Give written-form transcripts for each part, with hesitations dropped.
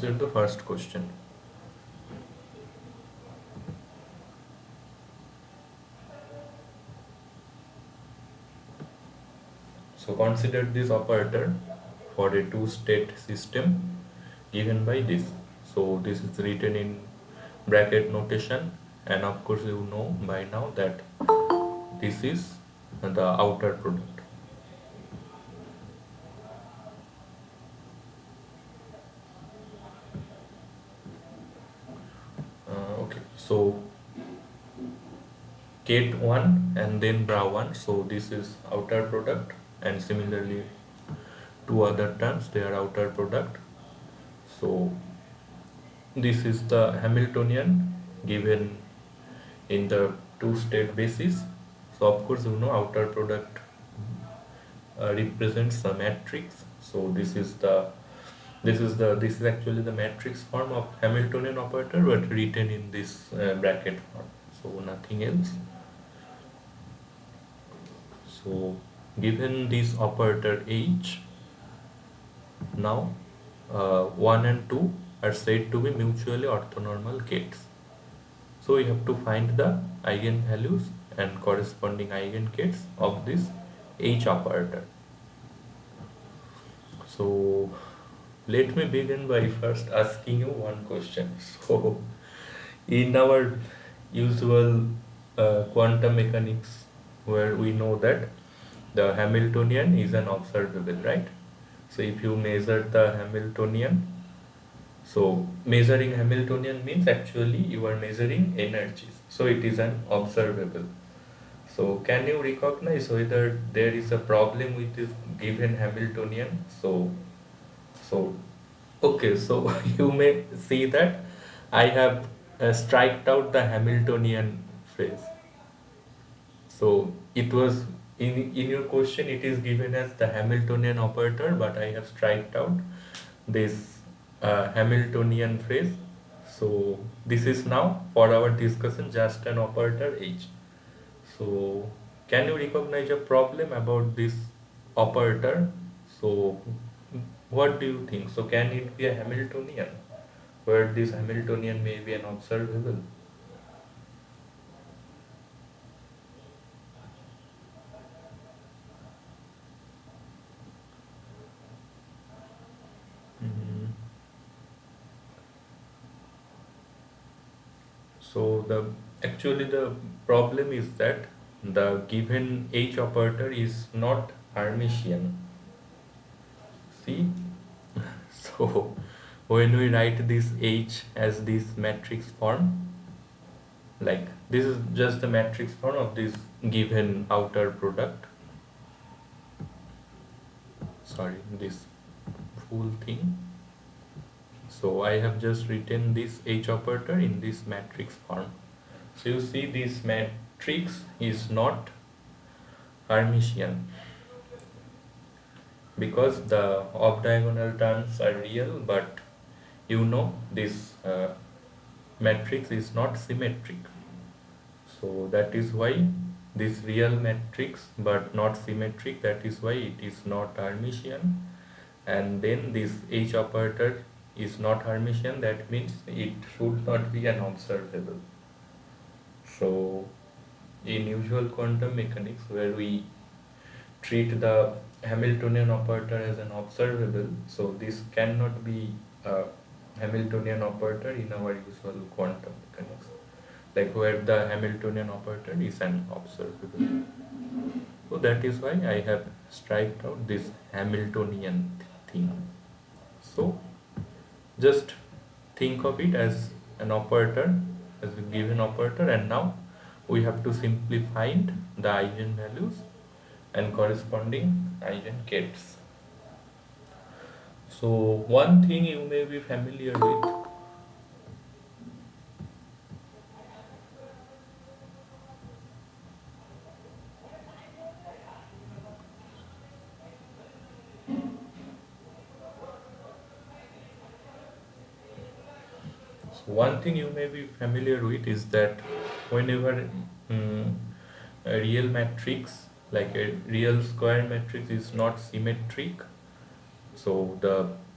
Here's the first question. So consider this operator for a two-state system given by this. So this is written in bracket notation, and of course you know by now that this is the outer product. Okay, so Kate 1 and then bra 1, so this is outer product, and similarly two other terms they are outer product. So this is the Hamiltonian given in the two-state basis. So of course you know outer product represents the matrix. So this is actually the matrix form of Hamiltonian operator, but written in this bracket form. So nothing else. So given this operator H, now 1 and 2 are said to be mutually orthonormal gates. So we have to find the eigenvalues and corresponding eigengates of this H operator. So let me begin by first asking you one question. So in our usual quantum mechanics, where we know that the Hamiltonian is an observable, right? So if you measure the Hamiltonian, so measuring Hamiltonian means actually you are measuring energies. So it is an observable. So can you recognize whether there is a problem with this given Hamiltonian? So okay, so you may see that I have striked out the Hamiltonian phrase. So it was in your question it is given as the Hamiltonian operator, but I have striked out this Hamiltonian phrase. So this is now for our discussion just an operator H. So can you recognize a problem about this operator? So what do you think? So can it be a Hamiltonian where this Hamiltonian may be an observable? Mhm. So the problem is that the given H operator is not Hermitian. See, so when we write this H as this matrix form, like this is just the matrix form of this given outer product. Sorry, this full thing. So I have just written this H operator in this matrix form. So you see this matrix is not Hermitian because the off diagonal terms are real, but you know this matrix is not symmetric. So that is why this real matrix but not symmetric, that is why it is not Hermitian. And then this H operator is not Hermitian, that means it should not be an observable. So in usual quantum mechanics, where we treat the Hamiltonian operator as an observable, so this cannot be a Hamiltonian operator in our usual quantum mechanics, like where the Hamiltonian operator is an observable. So that is why I have striked out this Hamiltonian thing. So just think of it as an operator, as a given operator, and now we have to simply find the eigenvalues and corresponding eigengates. So one thing you may be familiar with. So one thing you may be familiar with is that whenever a real matrix, like a real square matrix, is not symmetric, so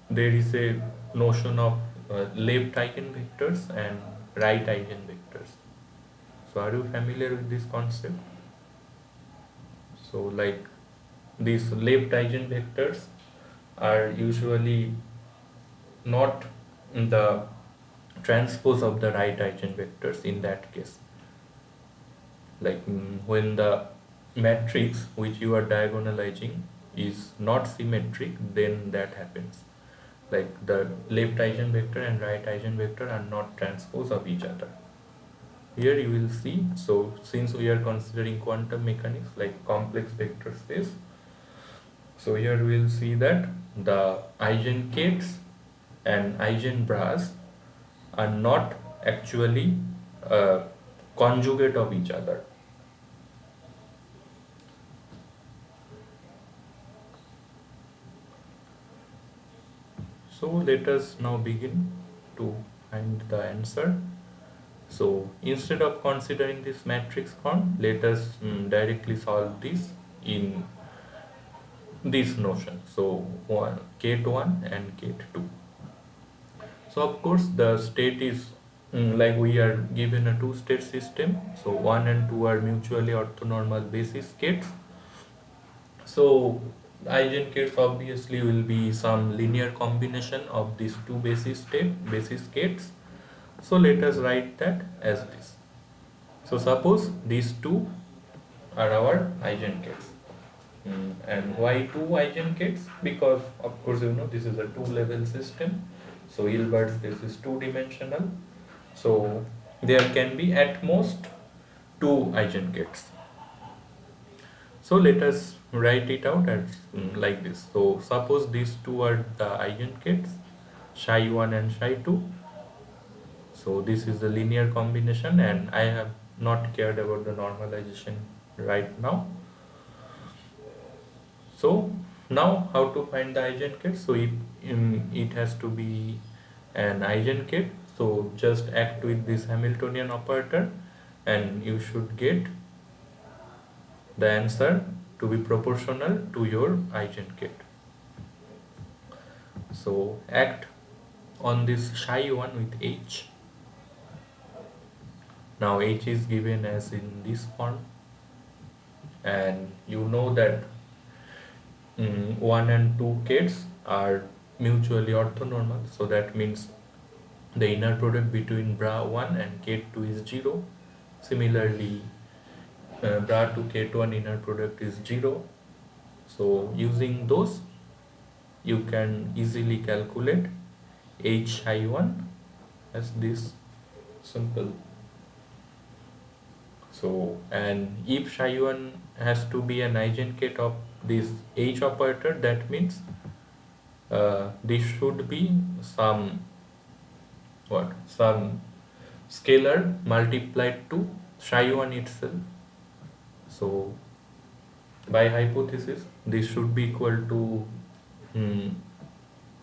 there is a notion of left eigenvectors and right eigenvectors. So are you familiar with this concept? So like these left eigenvectors are usually not the transpose of the right eigenvectors in that case. Like when the matrix which you are diagonalizing is not symmetric, then that happens. Like the left eigenvector and right eigenvector are not transpose of each other. Here you will see, so since we are considering quantum mechanics like complex vector space, so here we will see that the eigenkets and eigenbras are not actually conjugate of each other. So let us now begin to find the answer. So instead of considering this matrix form, let us directly solve this in this notion. So Ket 1 and Ket 2. So of course the state is like we are given a two-state system. So 1 and 2 are mutually orthonormal basis states. So eigenkets obviously will be some linear combination of these two basis states. So let us write that as this. So suppose these two are our eigenkets. And why two eigenkets? Because of course this is a two-level system. So Hilbert's this is two-dimensional. So there can be at most two eigenkets. So let us write it out as like this. So suppose these two are the eigenkets, psi 1 and psi 2. So this is the linear combination, and I have not cared about the normalization right now. So now how to find the eigenkets? So it has to be an eigenket. So just act with this Hamiltonian operator and you should get the answer to be proportional to your eigenket. So act on this psi 1 with h. Now h is given as in this form, and you know that 1 and 2 kets are mutually orthonormal, so that means the inner product between bra 1 and ket 2 is 0. Similarly, bra 2 ket 1 inner product is 0. So using those, you can easily calculate h psi 1 as this simple. So, and if psi 1 has to be an eigenket of this h operator, that means this should be some scalar multiplied to psi 1 itself. So by hypothesis, this should be equal to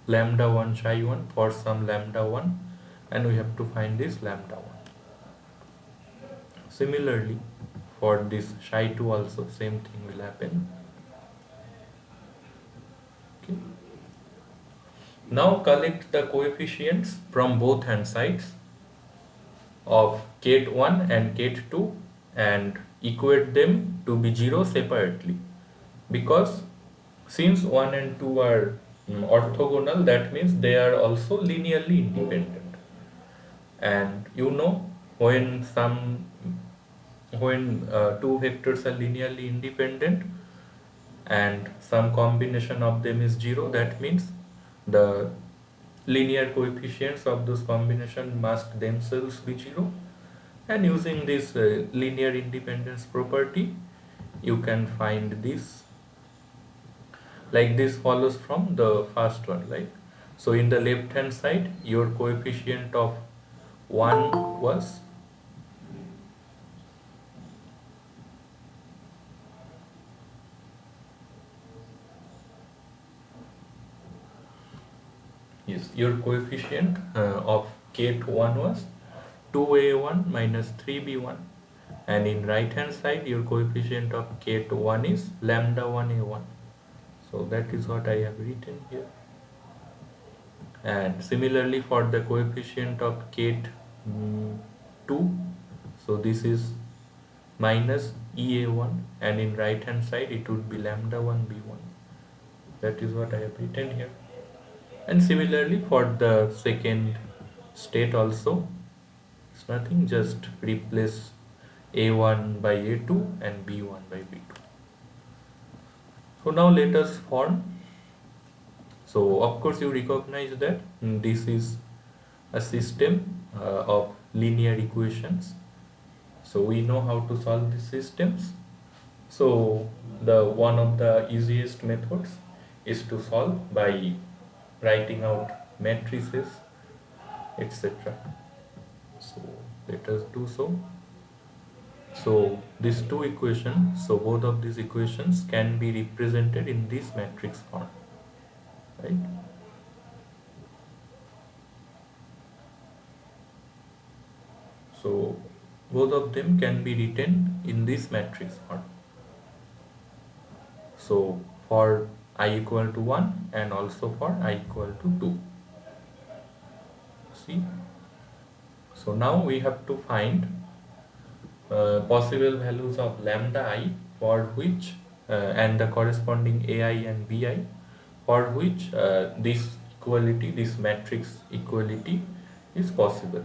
lambda 1 psi 1 for some lambda 1, and we have to find this lambda 1. Similarly, for this psi 2 also same thing will happen. Okay. Now collect the coefficients from both hand sides of ket 1 and ket 2 and equate them to be 0 separately, because since 1 and 2 are orthogonal, that means they are also linearly independent. And when two vectors are linearly independent and some combination of them is 0, that means the linear coefficients of those combination must themselves be 0. And using this linear independence property, you can find this. Like this follows from the first one. So in the left hand side, your coefficient of 1 was your coefficient of ket 1 was 2a1 minus 3b1, and in right hand side your coefficient of ket 1 is lambda 1a1. So that is what I have written here. And similarly for the coefficient of ket 2, so this is minus ea1, and in right hand side it would be lambda 1 b1. That is what I have written here. And similarly for the second state also, it's nothing, just replace a1 by a2 and b1 by b2. So now let us form. So of course you recognize that this is a system of linear equations. So we know how to solve these systems. So the one of the easiest methods is to solve by writing out matrices, etc. So let us do so. So these two equations, so both of these equations can be represented in this matrix form, right? So both of them can be written in this matrix form. So for I equal to 1 and also for I equal to 2. See? So now we have to find possible values of lambda I for which and the corresponding ai and bi for which this equality, this matrix equality is possible.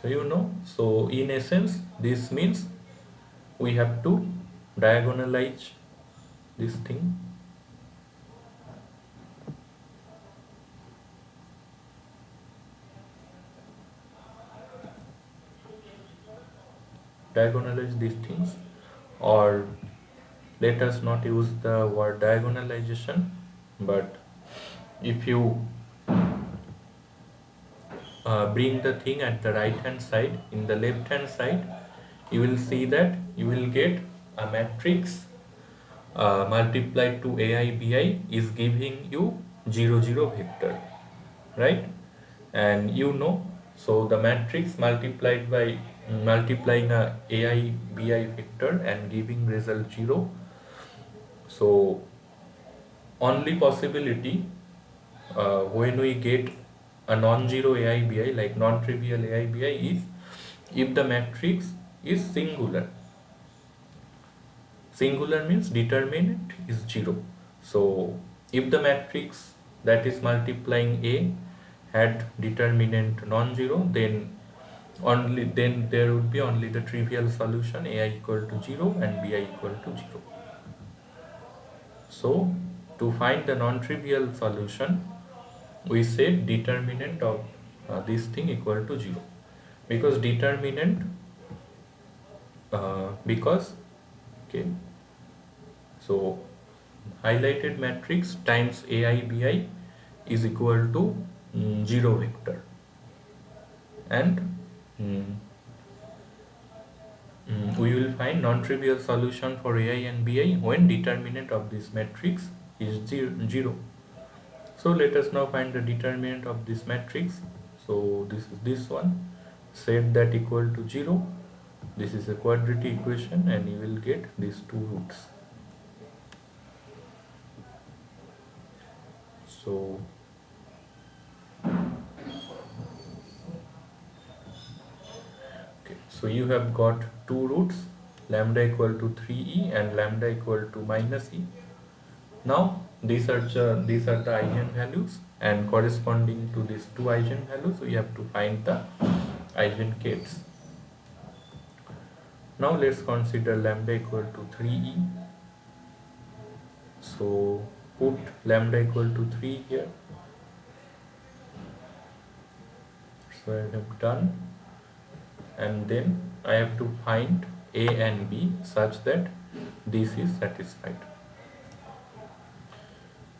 So you know, so in essence this means we have to diagonalize this thing. Diagonalize these things, or let us not use the word diagonalization, but if you bring the thing at the right hand side, in the left hand side you will see that you will get a matrix multiplied to ai bi is giving you 0 0 vector, right? And you know, so the matrix multiplied by multiplying a ai bi vector and giving result 0, so only possibility when we get a non-zero AIBI, like non-trivial AIBI, is if the matrix is singular. Singular means determinant is 0. So if the matrix that is multiplying A had determinant non-zero, then there would be only the trivial solution ai equal to 0 and bi equal to 0. So to find the non-trivial solution, we said determinant of this thing equal to 0, because determinant because okay, so highlighted matrix times ai bi is equal to 0 vector, and we will find non-trivial solution for ai and bi when determinant of this matrix is 0. So let us now find the determinant of this matrix. So this is this one. Set that equal to 0. This is a quadratic equation and you will get these two roots. So okay, so you have got two roots, lambda equal to 3e and lambda equal to minus e. Now these are the eigenvalues, and corresponding to these two eigenvalues we have to find the eigenkets. Now let's consider lambda equal to 3e. So put lambda equal to 3 here. So I have done, and then I have to find a and b such that this is satisfied.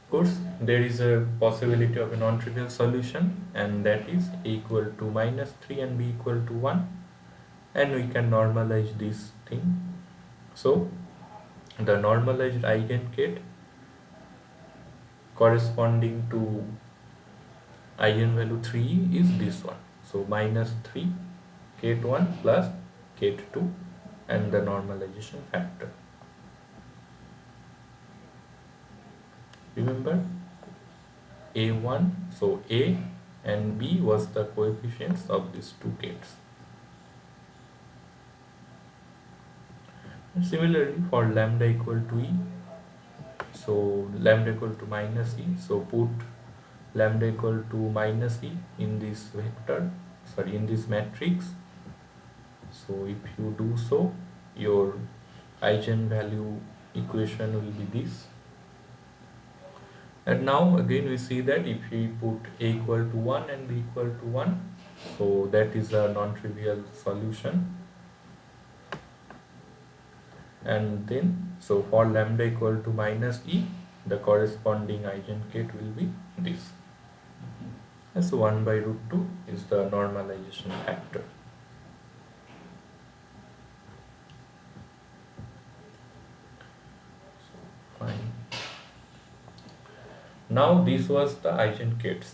Of course, there is a possibility of a non-trivial solution, and that is a equal to minus 3 and b equal to 1, and we can normalize this thing. So the normalized eigenket corresponding to eigenvalue 3 is this one. So minus 3 ket 1 plus ket 2 and the normalization factor. 'Remember? A1, so A and B was the coefficients of these two gates. And similarly for lambda equal to E, so lambda equal to minus E, so put lambda equal to minus E in this vector, sorry, in this matrix. So if you do so, your eigenvalue equation will be this. And now again we see that if we put A equal to 1 and B equal to 1, so that is a non-trivial solution. And then, so for lambda equal to minus E, the corresponding eigengate will be this. So 1 by root 2 is the normalization factor. So, fine. Now this was the eigengates,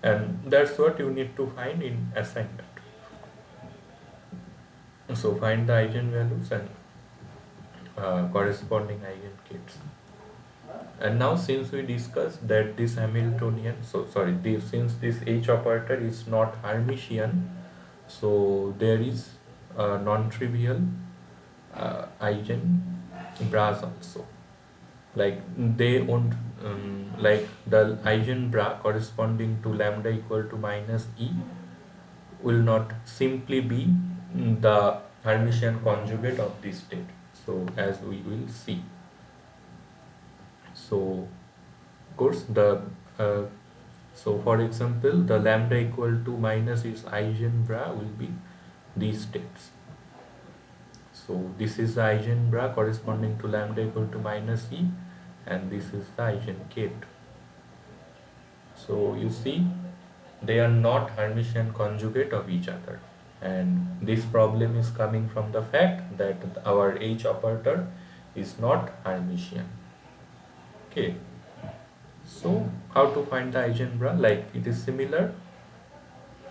and that's what you need to find in assignment. So find the eigenvalues and corresponding eigengates. And now since we discussed that this Hamiltonian, since this H operator is not Hermitian, so there is a non-trivial eigenbras also. Like they won't, like the eigenbra corresponding to lambda equal to minus E will not simply be the Hermitian conjugate of this state. So as we will see. So of course the so for example the lambda equal to minus its eigenbra will be these states. So this is the eigenbra corresponding to lambda equal to minus E, and this is the eigengate. So you see they are not Hermitian conjugate of each other, and this problem is coming from the fact that our H operator is not Hermitian. Okay, so how to find the eigenbra? Like it is similar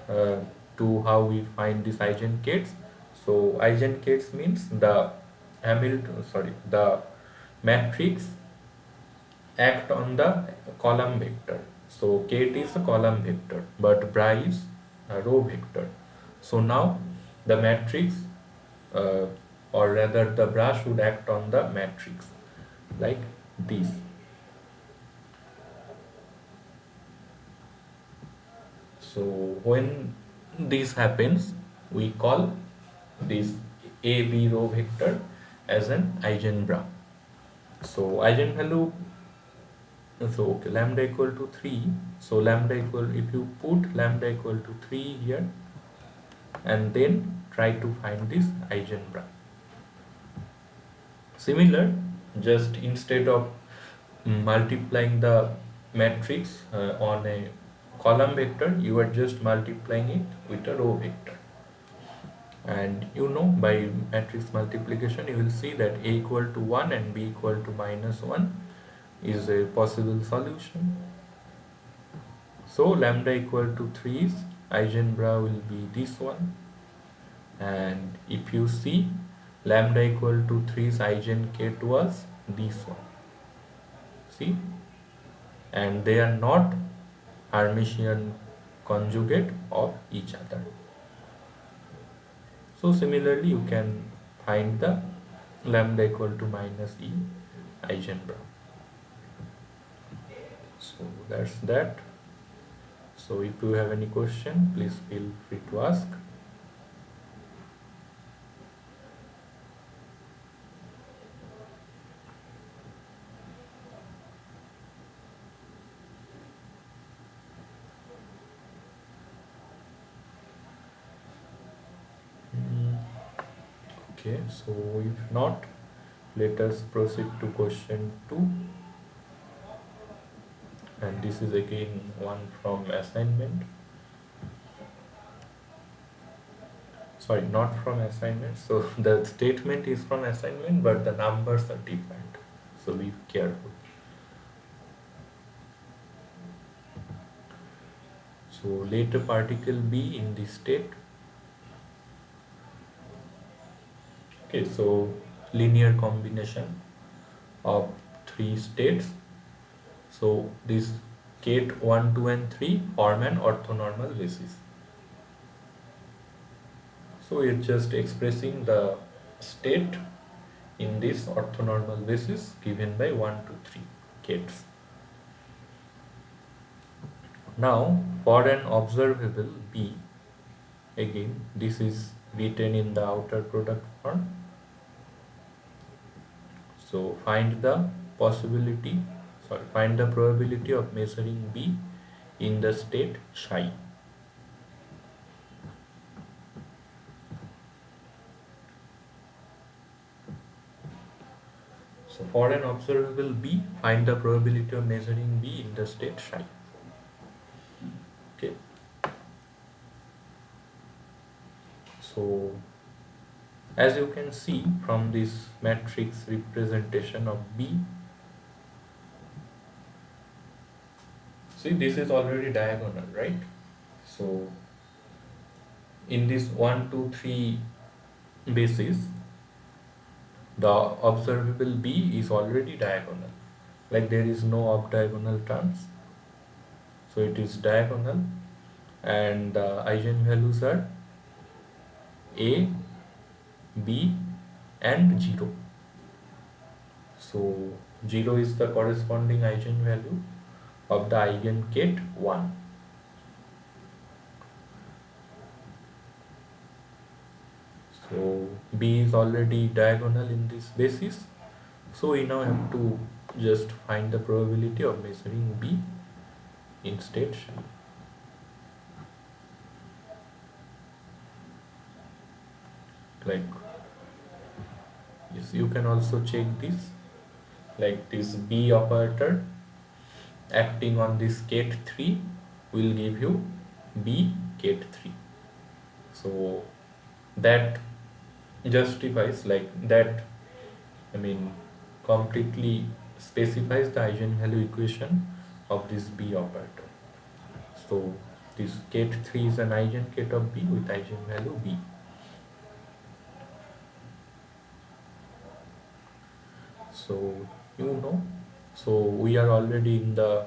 to how we find these eigengates. So eigengates means the the matrix act on the column vector. So gate is a column vector, but bra is a row vector. So now the matrix, or rather the bra should act on the matrix like this. So when this happens, we call this AB row vector as an eigenbra. So eigenvalue, so okay, lambda equal to 3. So lambda equal, if you put lambda equal to 3 here and then try to find this eigenbra. Similar, just instead of multiplying the matrix on a column vector, you are just multiplying it with a row vector. And you know, by matrix multiplication you will see that A equal to 1 and B equal to minus 1 is a possible solution. So lambda equal to 3's eigenbra will be this one, and if you see lambda equal to 3's eigengate was this one. See, and they are not Hermitian conjugate of each other. So similarly you can find the lambda equal to minus E eigenbra. So that's that. So if you have any question, please feel free to ask. Okay, so if not, let us proceed to question 2. And this is again one from assignment. Sorry, not from assignment. So the statement is from assignment, but the numbers are different. So be careful. So let a particle be in this state. Okay, so linear combination of 3 states. So this Ket 1, 2 and 3 form an orthonormal basis. So it's just expressing the state in this orthonormal basis given by 1, 2, 3 kets. Now for an observable B, again this is written in the outer product form. So find the probability of measuring B in the state psi. So for an observable B, find the probability of measuring B in the state psi. Okay. So as you can see from this matrix representation of B, see this is already diagonal, right? So in this 1, 2, 3 basis, the observable B is already diagonal, like there is no off diagonal terms, so it is diagonal, and the eigenvalues are A, B and 0. So 0 is the corresponding eigenvalue of the eigenket 1. So B is already diagonal in this basis, so we now have to just find the probability of measuring B in state psi. Like, yes, you can also check this, like this B operator acting on this ket 3 will give you B ket 3. So that justifies, like that, I mean, completely specifies the eigenvalue equation of this B operator. So this ket 3 is an eigenket of B with eigenvalue B. So so we are already in the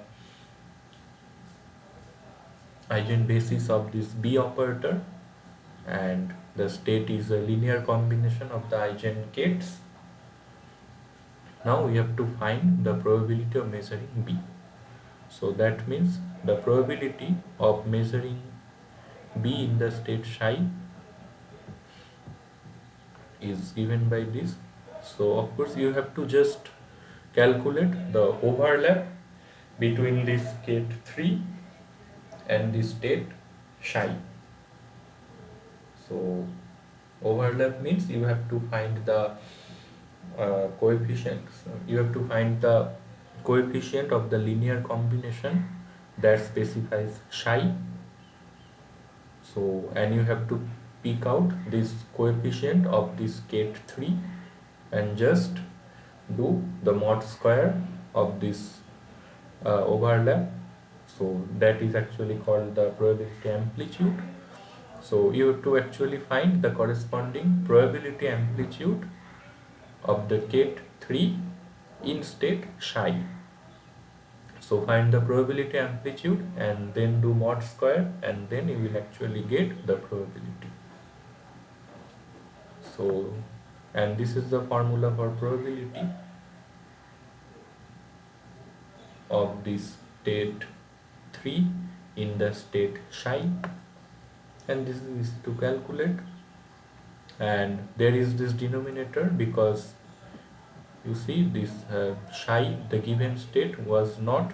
eigenbasis of this B operator, and the state is a linear combination of the eigenkets. Now we have to find the probability of measuring B. So that means the probability of measuring B in the state psi is given by this. So of course you have to just calculate the overlap between this ket 3 and this state psi. So overlap means you have to find the coefficients. You have to find the coefficient of the linear combination that specifies psi. So, and you have to pick out this coefficient of this ket 3 and just do the mod square of this overlap. So that is actually called the probability amplitude. So you have to actually find the corresponding probability amplitude of the ket 3 in state psi. So find the probability amplitude and then do mod square, and then you will actually get the probability. So, and this is the formula for probability of this state 3 in the state psi, and this is to calculate. And there is this denominator because you see this psi, the given state was not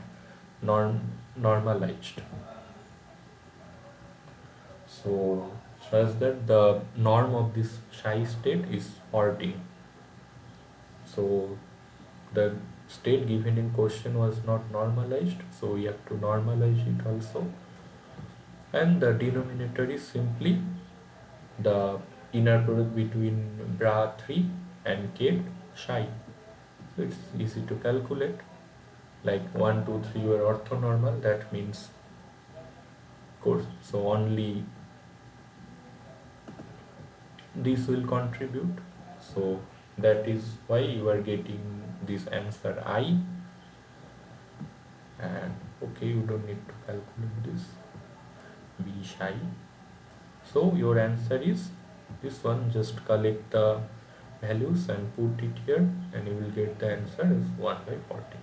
normalized, so such that the norm of this psi state is 14. So the state given in question was not normalized, so we have to normalize it also, and the denominator is simply the inner product between bra 3 and ket psi. So it's easy to calculate, like 1, 2, 3 were orthonormal, that means of course, so only this will contribute, so that is why you are getting this answer I. And Okay, you don't need to calculate this, be shy. So your answer is this one. Just collect the values and put it here, and you will get the answer as 1 by 40.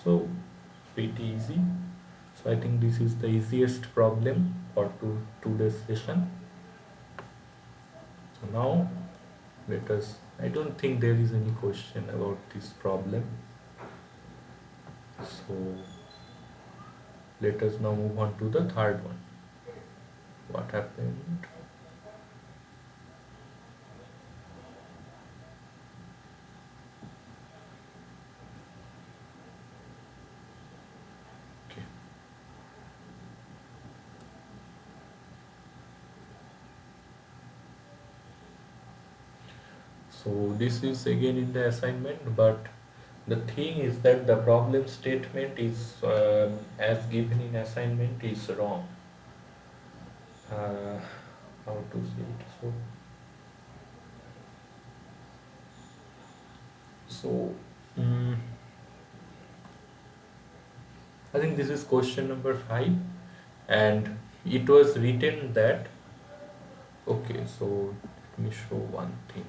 So pretty easy. So I think this is the easiest problem for today's session. So now let us, I don't think there is any question about this problem. So let us now move on to the third one. What happened? Okay. So this is again in the assignment, but the thing is that the problem statement is as given in assignment is wrong. How to say it? So I think this is question number 5, and it was written that, okay, so let me show one thing.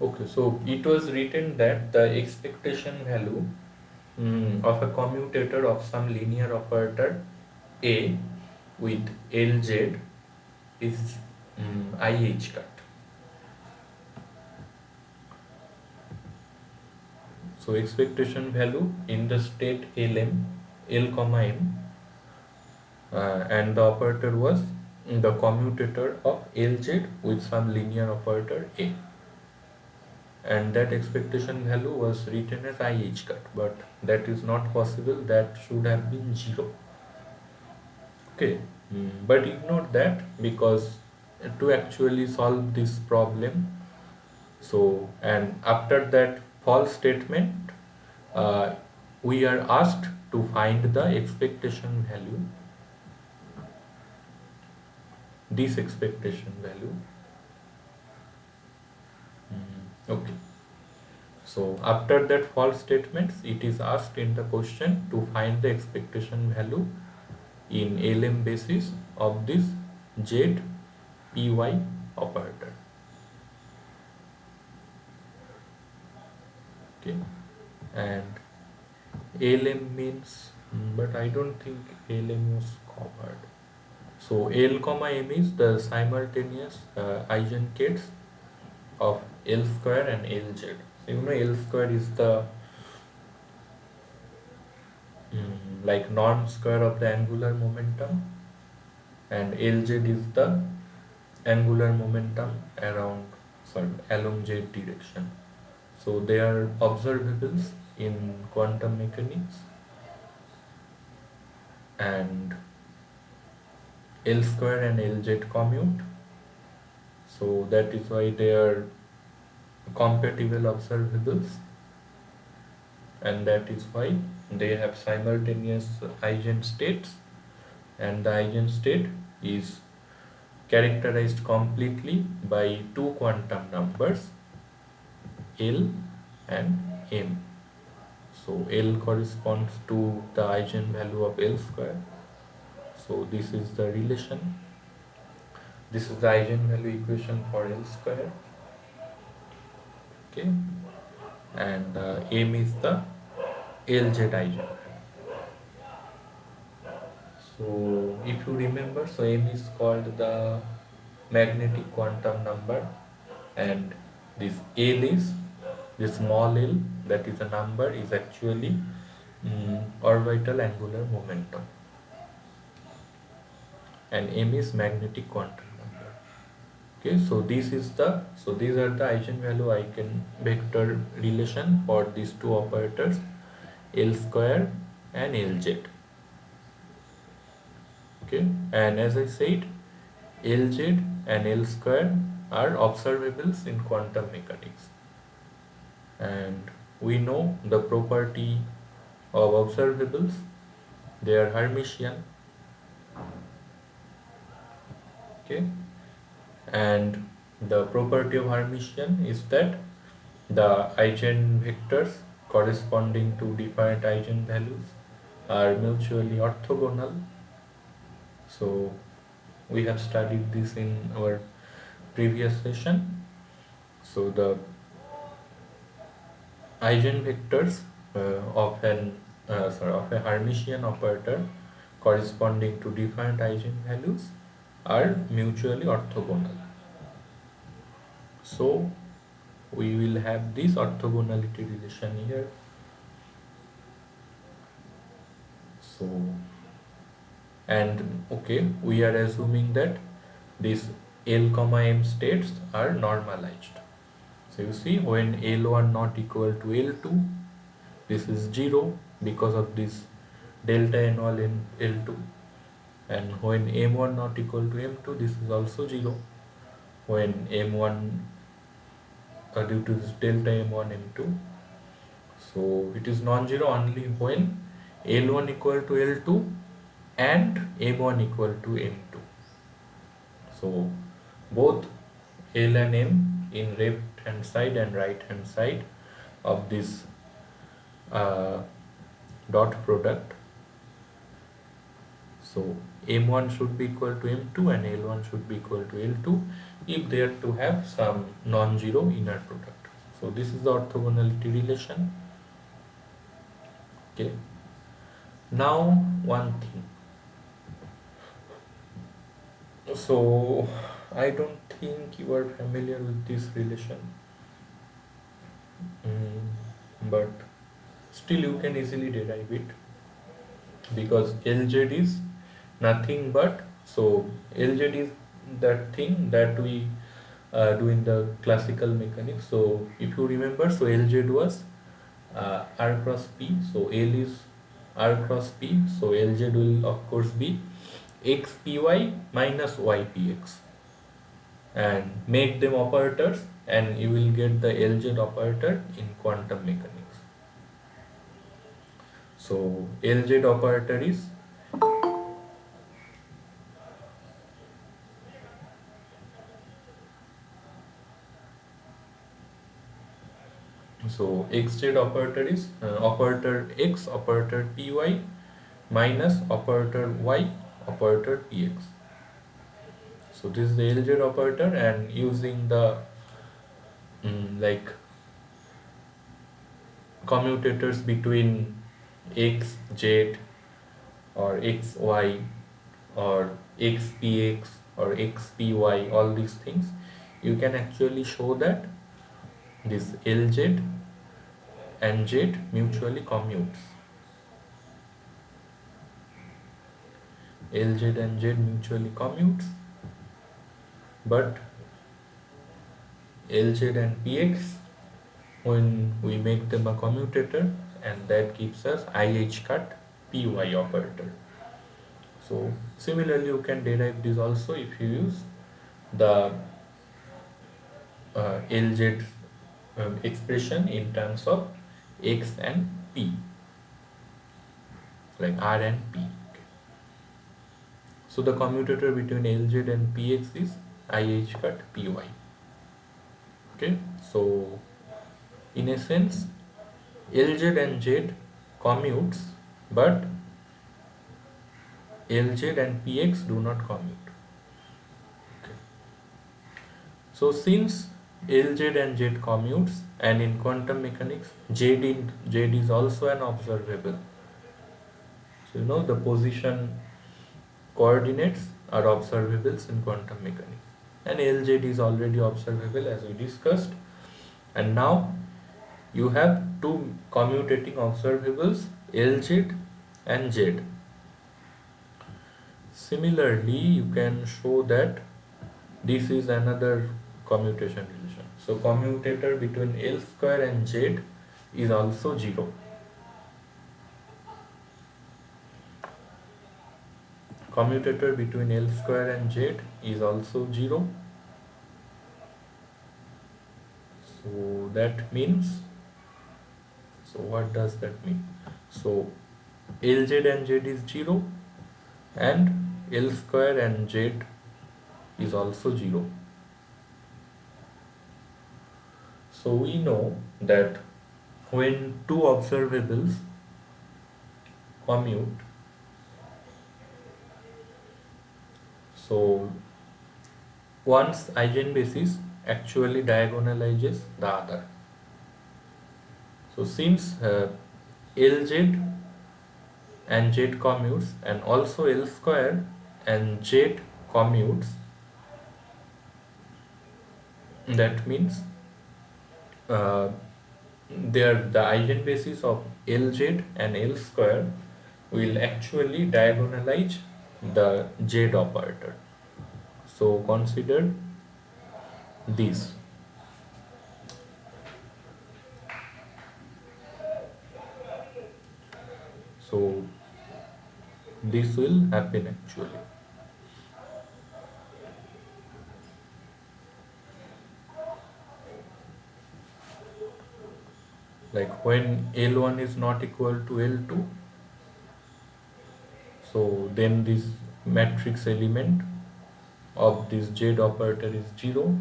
Okay, so it was written that the expectation value of a commutator of some linear operator A with Lz is IH cut. So expectation value in the state Lm, L comma M, and the operator was the commutator of Lz with some linear operator A. And that expectation value was written as IH cut, but that is not possible. That should have been 0. Okay, but ignore that, because to actually solve this problem, so and after that false statement, we are asked to find the expectation value, this expectation value. Okay, so after that false statements, it is asked in the question to find the expectation value in LM basis of this Z Py operator. Okay, and LM means, but I don't think LM was covered. So L comma M is the simultaneous eigenstates of L square and Lz. So you know L square is the like norm square of the angular momentum, and Lz is the angular momentum along z direction. So they are observables in quantum mechanics, and L square and Lz commute. So that is why they are compatible observables, and that is why they have simultaneous eigenstates, and the eigenstate is characterized completely by two quantum numbers L and M. So L corresponds to the eigenvalue of L square. So this is the relation. This is the eigenvalue equation for L square. Okay, and M is the Lz eigenvalue. So if you remember, so M is called the magnetic quantum number, and this L is this small l, that is a number, is actually orbital angular momentum, and M is magnetic quantum number. Okay, so these are the eigenvalue eigenvector relation for these two operators L square and Lz. Okay, and as I said, Lz and L square are observables in quantum mechanics, and we know the property of observables. They are Hermitian. Okay, and the property of Hermitian is that the eigenvectors corresponding to different eigenvalues are mutually orthogonal. So we have studied this in our previous session. So the eigenvectors of a Hermitian operator corresponding to different eigenvalues are mutually orthogonal. So we will have this orthogonality relation here. So, and okay, we are assuming that these L comma M states are normalized. So you see, when L1 not equal to L2, this is 0 because of this delta N1 in L2, and when M1 not equal to M2, this is also 0 when M1 due to this delta M1 M2. So it is non-zero only when L1 equal to L2 and M1 equal to M2. So both L and M in left hand side and right hand side of this dot product. So M1 should be equal to M2 and L1 should be equal to L2 if they are to have some non-zero inner product. So this is the orthogonality relation. Okay. Now one thing. So I don't think you are familiar with this relation, but still you can easily derive it, because Lz is nothing but, so Lz is that thing that we do in the classical mechanics. So if you remember, so Lz was r cross p, so L is r cross p, so Lz will of course be xpy minus ypx, and make them operators and you will get the Lz operator in quantum mechanics. So Lz operator is xz operator is operator x operator py minus operator y operator px. So this is the Lz operator, and using the like commutators between x, z or x, y or x, px or x, py, all these things, you can actually show that this Lz and z mutually commutes. Lz and z mutually commutes, but Lz and px, when we make them a commutator, and that gives us IH cut py operator. So similarly you can derive this also if you use the Lz expression in terms of x and p, like r and p. So the commutator between Lz and px is IH cut py. Okay, so in a sense Lz and z commutes, but Lz and px do not commute. Okay. So since Lz and z commutes, and in quantum mechanics z is also an observable. So you know the position coordinates are observables in quantum mechanics, and Lz is already observable as we discussed, and now you have two commutating observables Lz and z. Similarly, you can show that this is another commutation relation. So commutator between L square and z is also 0. Commutator between L square and z is also 0. So that means, so what does that mean? So Lz and z is 0, and L square and z is also 0. So we know that when two observables commute, so one's eigenbasis actually diagonalizes the other. So since Lz and Z commutes and also L square and Z commutes, that means uh, the eigenbasis of Lz and L square will actually diagonalize the Z operator. So consider this. So this will happen actually. Like when L1 is not equal to L2, so then this matrix element of this Z operator is 0,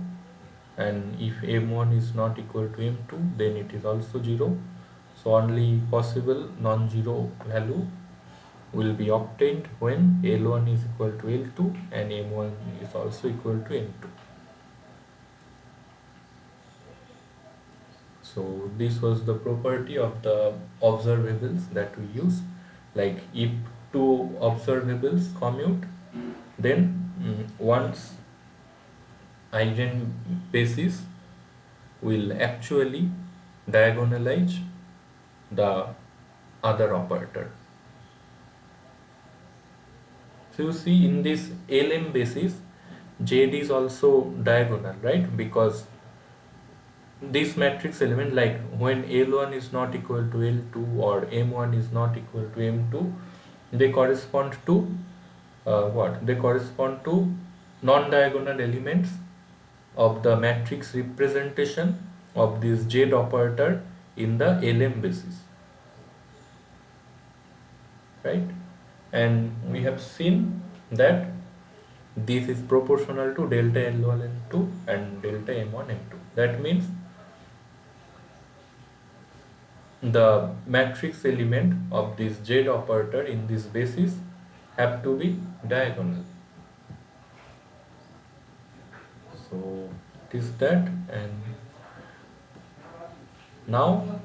and if M1 is not equal to M2, then it is also 0. So only possible non-zero value will be obtained when L1 is equal to L2 and M1 is also equal to M2. So this was the property of the observables that we use. Like if two observables commute, then one's eigenbasis will actually diagonalize the other operator. So you see in this LM basis, Z is also diagonal, right? Because this matrix element, like when L1 is not equal to L2 or M1 is not equal to M2, they correspond to what? They correspond to non-diagonal elements of the matrix representation of this Z operator in the LM basis, right? And we have seen that this is proportional to delta L1 L2 and delta M1 M2. That means the matrix element of this Z operator in this basis have to be diagonal. So it is that, and now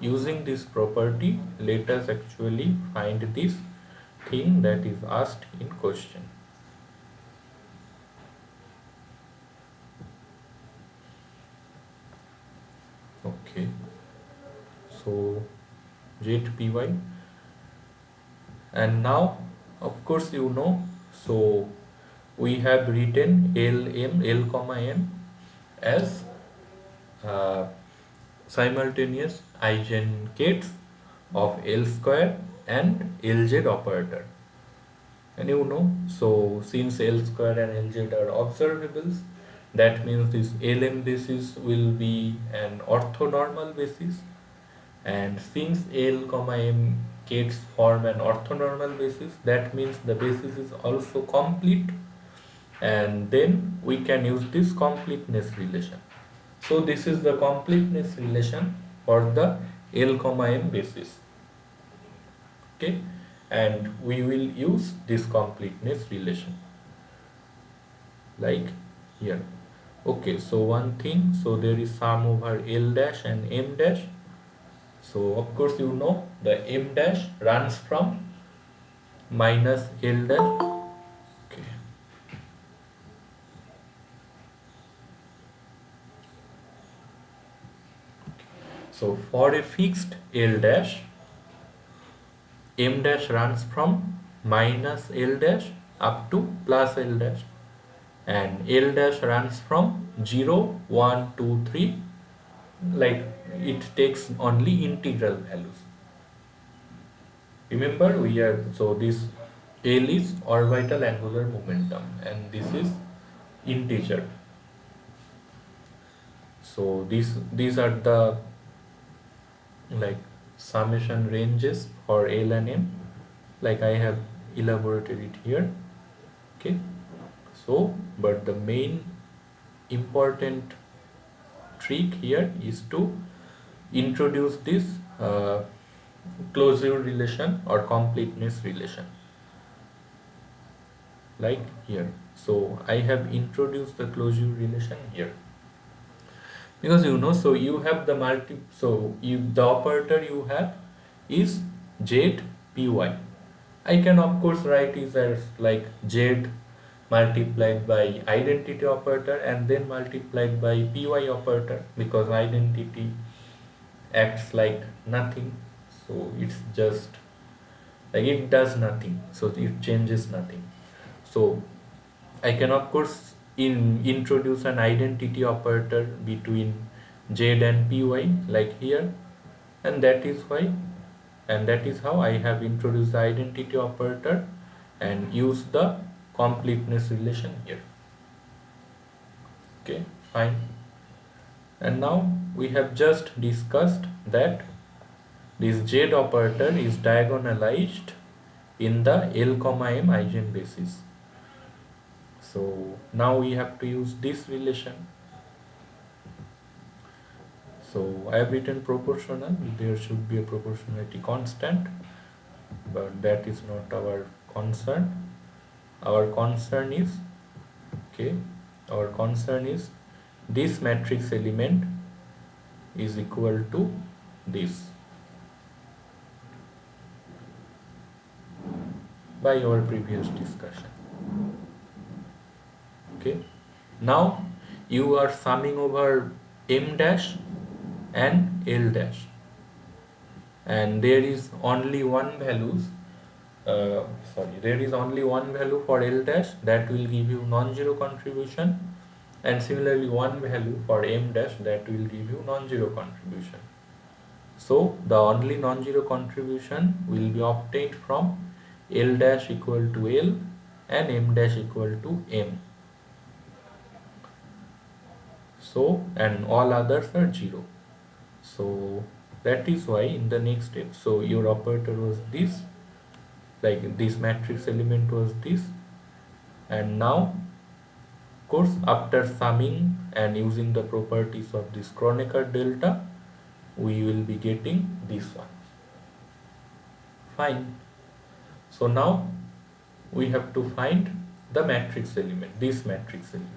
using this property, let us actually find this thing that is asked in question. Okay, so ZPy, and now of course you know, so we have written L comma M as simultaneous eigengates of L square and Lz operator. And you know, so since L square and Lz are observables, that means this Lm basis will be an orthonormal basis, and since L comma M gates form an orthonormal basis, that means the basis is also complete, and then we can use this completeness relation. So this is the completeness relation for the L comma M basis. Okay, and we will use this completeness relation like here. Okay, so one thing, so there is sum over L dash and M dash. So of course you know the M dash runs from minus L dash. Okay. So for a fixed L dash, M dash runs from minus L dash up to plus L dash, and L dash runs from 0, 1, 2, 3, like it takes only integral values. Remember we are, so this L is orbital angular momentum and this is integer. So these are the like summation ranges for L and M, like I have elaborated it here. Okay, So, but the main important trick here is to introduce this closure relation or completeness relation, like here. So I have introduced the closure relation here because so you have the the operator you have is z py. I can of course write it as like z multiplied by identity operator and then multiplied by py operator, because identity acts like nothing, so it's just like it does nothing, so it changes nothing. So I can of course introduce an identity operator between z and py like here, and that is why, and that is how I have introduced the identity operator and use the completeness relation here. Okay, fine. And now we have just discussed that this z operator is diagonalized in the L, M eigenbasis. So now we have to use this relation. So I have written proportional, there should be a proportionality constant, but that is not our concern. Our concern is, okay, our concern is this matrix element is equal to this by our previous discussion. Okay, now you are summing over m dash and L dash, and there is only one there is only one value for L dash that will give you non-zero contribution, and similarly one value for M dash that will give you non-zero contribution. So the only non-zero contribution will be obtained from L dash equal to L and M dash equal to M. So, and all others are 0. So that is why in the next step, so your operator was this, like this matrix element was this, and now of course after summing and using the properties of this Kronecker delta, we will be getting this one. Fine. So now we have to find the matrix element, this matrix element.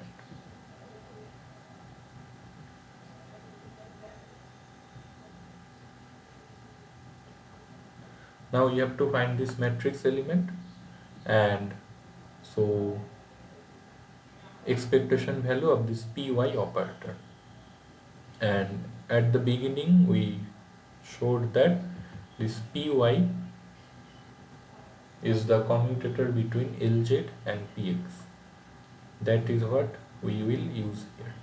Now you have to find this matrix element, and so expectation value of this py operator, and at the beginning we showed that this py is the commutator between Lz and Px. That is what we will use here.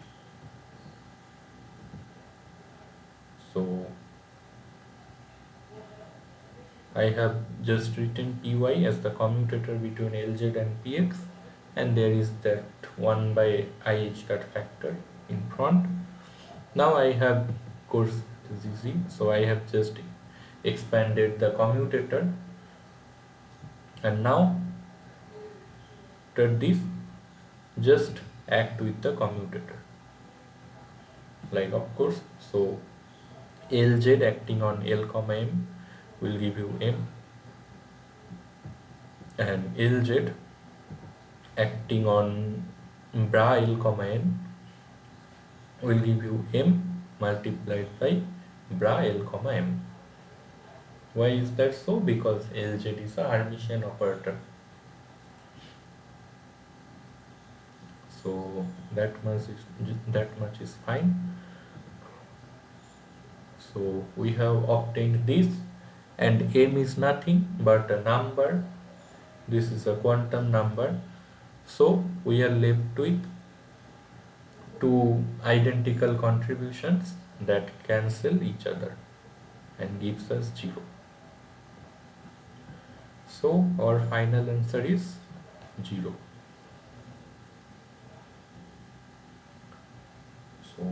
So I have just written py as the commutator between Lz and Px, and there is that 1 by IH cut factor in front. Now I have, of course, this is easy, so I have just expanded the commutator, and now after this just act with the commutator, like of course, so Lz acting on L, M will give you M, and Lz acting on bra L, N will give you M multiplied by bra L, M. Why is that so? Because Lz is a Hermitian operator. So that much is fine. So we have obtained this, and M is nothing but a number. This is a quantum number. So we are left with two identical contributions that cancel each other and gives us 0. So our final answer is 0. So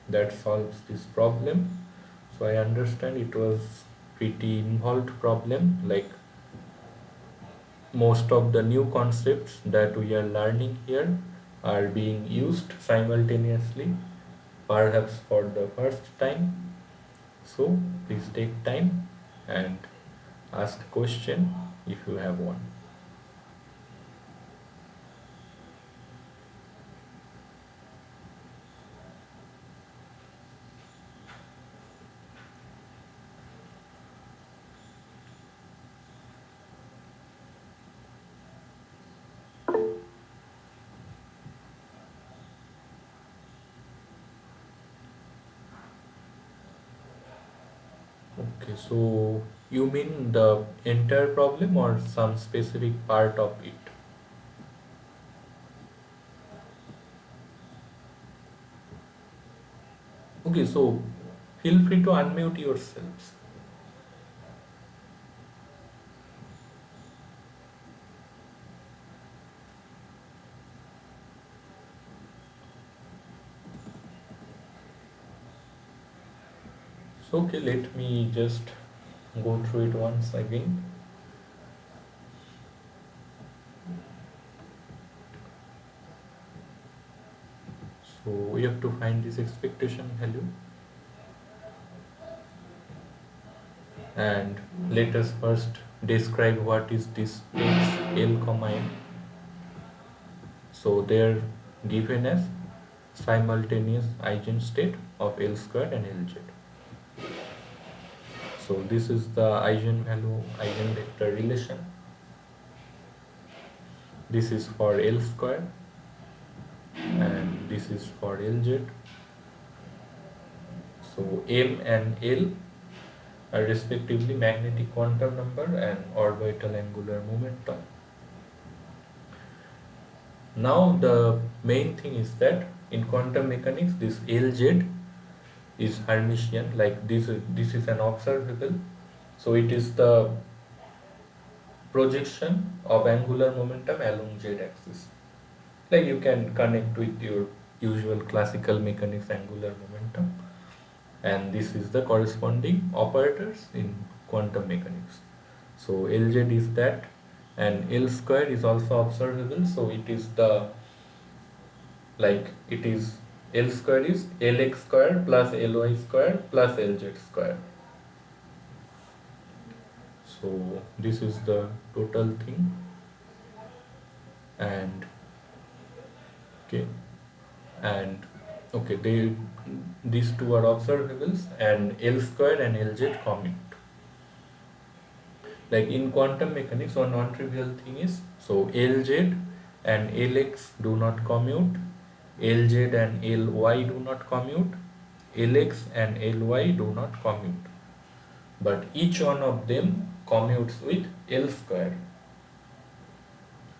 that solves this problem. So I understand it was pretty involved problem, like most of the new concepts that we are learning here are being used simultaneously, perhaps for the first time. So please take time and ask question if you have one. Okay, so you mean the entire problem or some specific part of it? Okay, so feel free to unmute yourselves. So, okay, let me just go through it once again. So we have to find this expectation value, and let us first describe what is this x l comma n. So they are given as simultaneous eigenstate of L square and Lz. So this is the eigenvalue eigenvector relation. This is for L square and this is for Lz. So M and L are respectively magnetic quantum number and orbital angular momentum. Now the main thing is that in quantum mechanics this Lz is Hermitian, like this is an observable, so it is the projection of angular momentum along z axis. Like you can connect with your usual classical mechanics angular momentum, and this is the corresponding operators in quantum mechanics. So Lz is that, and L square is also observable, so it is the, like it is L square is Lx square plus Ly square plus Lz square. So this is the total thing, and okay, and okay, these two are observables, and L square and Lz commute. Like in quantum mechanics, one non-trivial thing is, so Lz and Lx do not commute, Lz and Ly do not commute, Lx and Ly do not commute, but each one of them commutes with L square.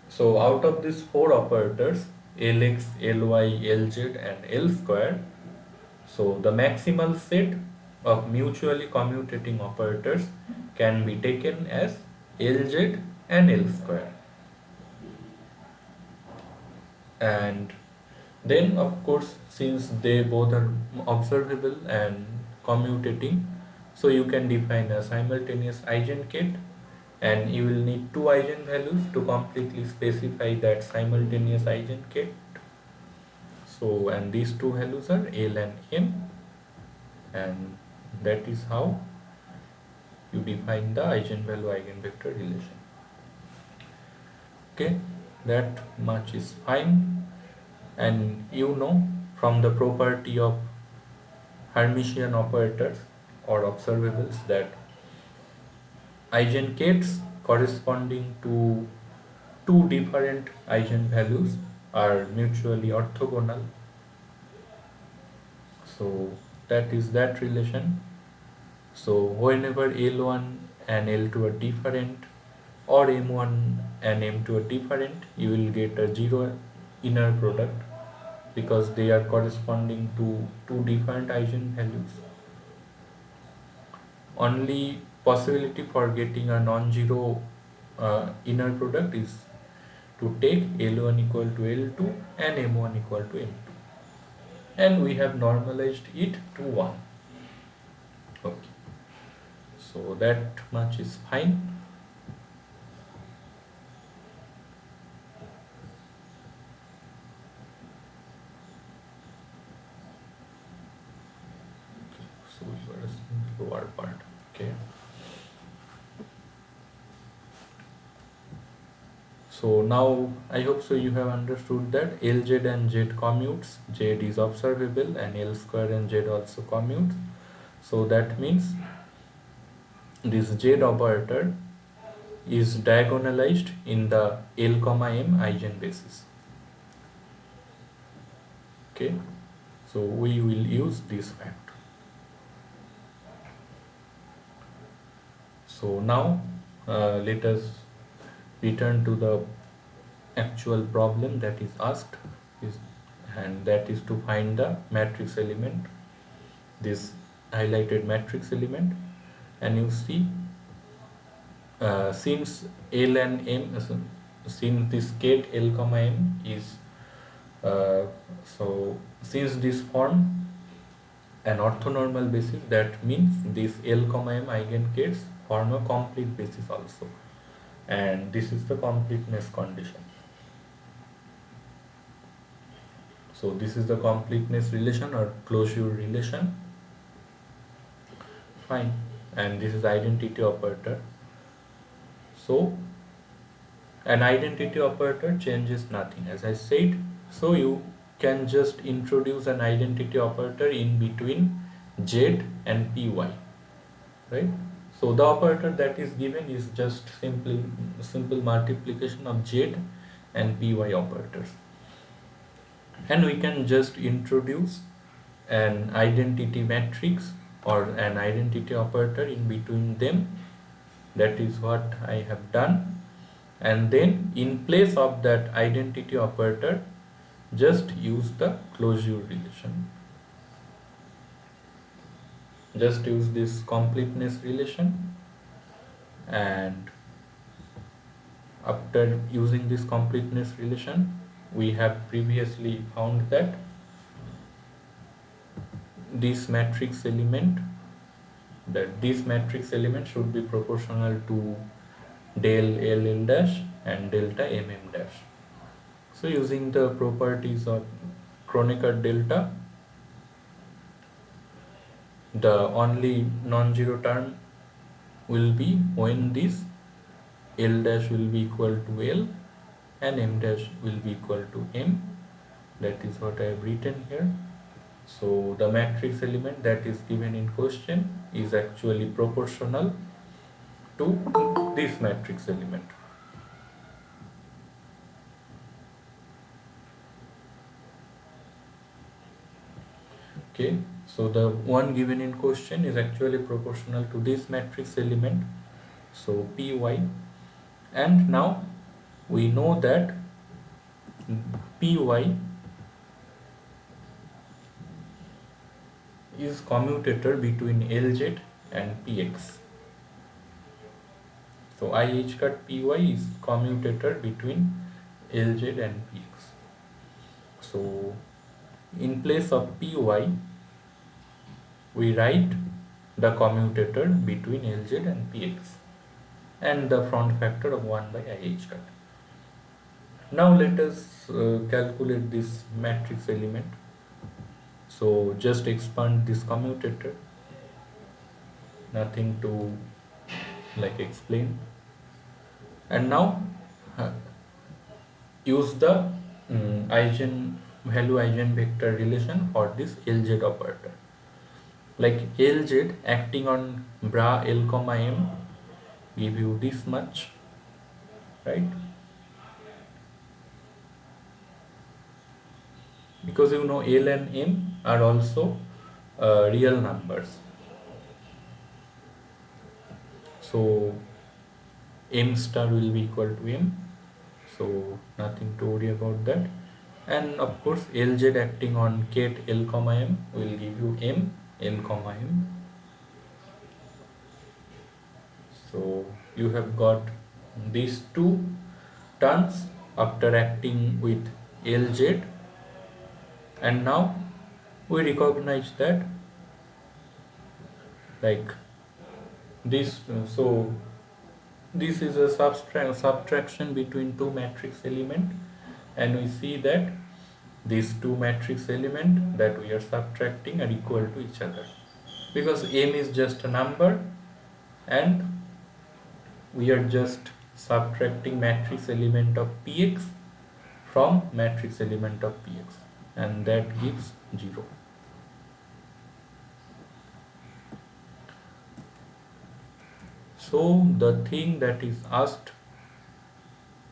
So out of these four operators, Lx, Ly, Lz and L square, so the maximal set of mutually commutating operators can be taken as Lz and L square. And then of course, since they both are observable and commutating, so you can define a simultaneous eigenkette, and you will need two eigenvalues to completely specify that simultaneous eigenkette. So, and these two values are L and M, and that is how you define the eigenvalue eigenvector relation. Okay, that much is fine, and you know from the property of Hermitian operators or observables that eigenkettes corresponding to two different eigenvalues are mutually orthogonal. So that is that relation. So whenever L1 and L2 are different, or M1 and M2 are different, you will get a zero inner product because they are corresponding to two different eigenvalues. Only possibility for getting a non-zero inner product is to take L1 equal to L2 and M1 equal to M2, and we have normalized it to 1. Okay, so that much is fine. So you are asking the lower part. Okay. So now I hope so you have understood that Lz and Z commutes, Z is observable, and L square and Z also commutes. So that means this Z operator is diagonalized in the L comma M eigenbasis. Okay, so we will use this fact. So now let us return to the actual problem that is asked, and that is to find the matrix element, this highlighted matrix element. And you see, since L and M, since this ket L comma M is so since this form an orthonormal basis, that means this L comma M eigenkets form a complete basis also, and this is the completeness condition. So this is the completeness relation or closure relation. Fine. And this is identity operator. So an identity operator changes nothing, as I said. So you can just introduce an identity operator in between Z and Py, right? So the operator that is given is just simple multiplication of Z and Py operators. And we can just introduce an identity matrix or an identity operator in between them. That is what I have done. And then in place of that identity operator, just use the closure relation. Just use this completeness relation, and after using this completeness relation, we have previously found that this matrix element should be proportional to del L dash and delta mm dash. So using the properties of Kronecker delta, the only non-zero term will be when this L dash will be equal to L and M dash will be equal to M. That is what I have written here. So the matrix element that is given in question is actually proportional to this matrix element. Okay, so the one given in question is actually proportional to this matrix element, so Py. And now we know that Py is commutator between Lz and Px. So I cut Py is commutator between Lz and Px. So in place of Py, we write the commutator between Lz and Px and the front factor of 1 by I cut. Now let us calculate this matrix element. So just expand this commutator, nothing to explain. And now use the value eigenvector relation for this Lz operator. Like Lz acting on bra L comma M give you this much, right? Because you know L and M are also real numbers. So M star will be equal to M. So nothing to worry about that. And of course Lz acting on ket L comma M will give you M L comma M. So you have got these two terms after acting with Lz, and now we recognize that this, so this is a subtraction between two matrix element, and we see that these two matrix element that we are subtracting are equal to each other. because m is just a number and we are just subtracting matrix element of px from matrix element of px, and that gives 0. So the thing that is asked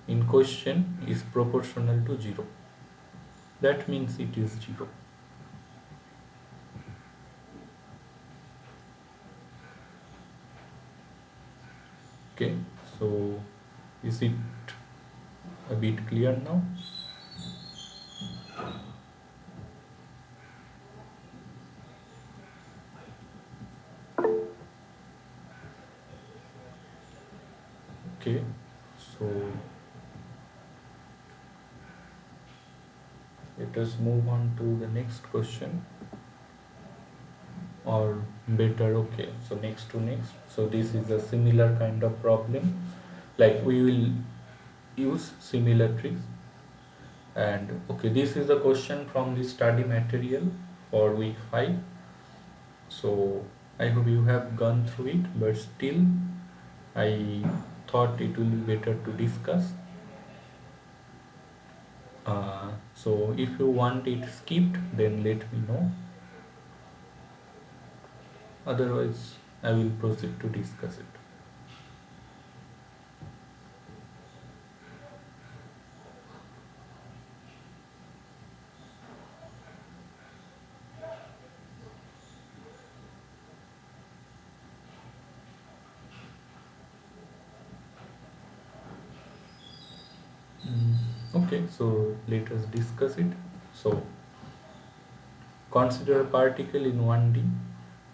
in question is proportional to 0. That means it is 0. Okay, so is it a bit clear now? Okay, so let us move on to the next question, or better, okay, so next to next. So this is a similar kind of problem, like we will use similar-tricks. And okay, this is the question from the study material for week 5. So I hope you have gone through it, but still I thought it will be better to discuss. So if you want it skipped, then let me know. Otherwise, I will proceed to discuss it. Okay, so let us discuss it. So consider a particle in 1D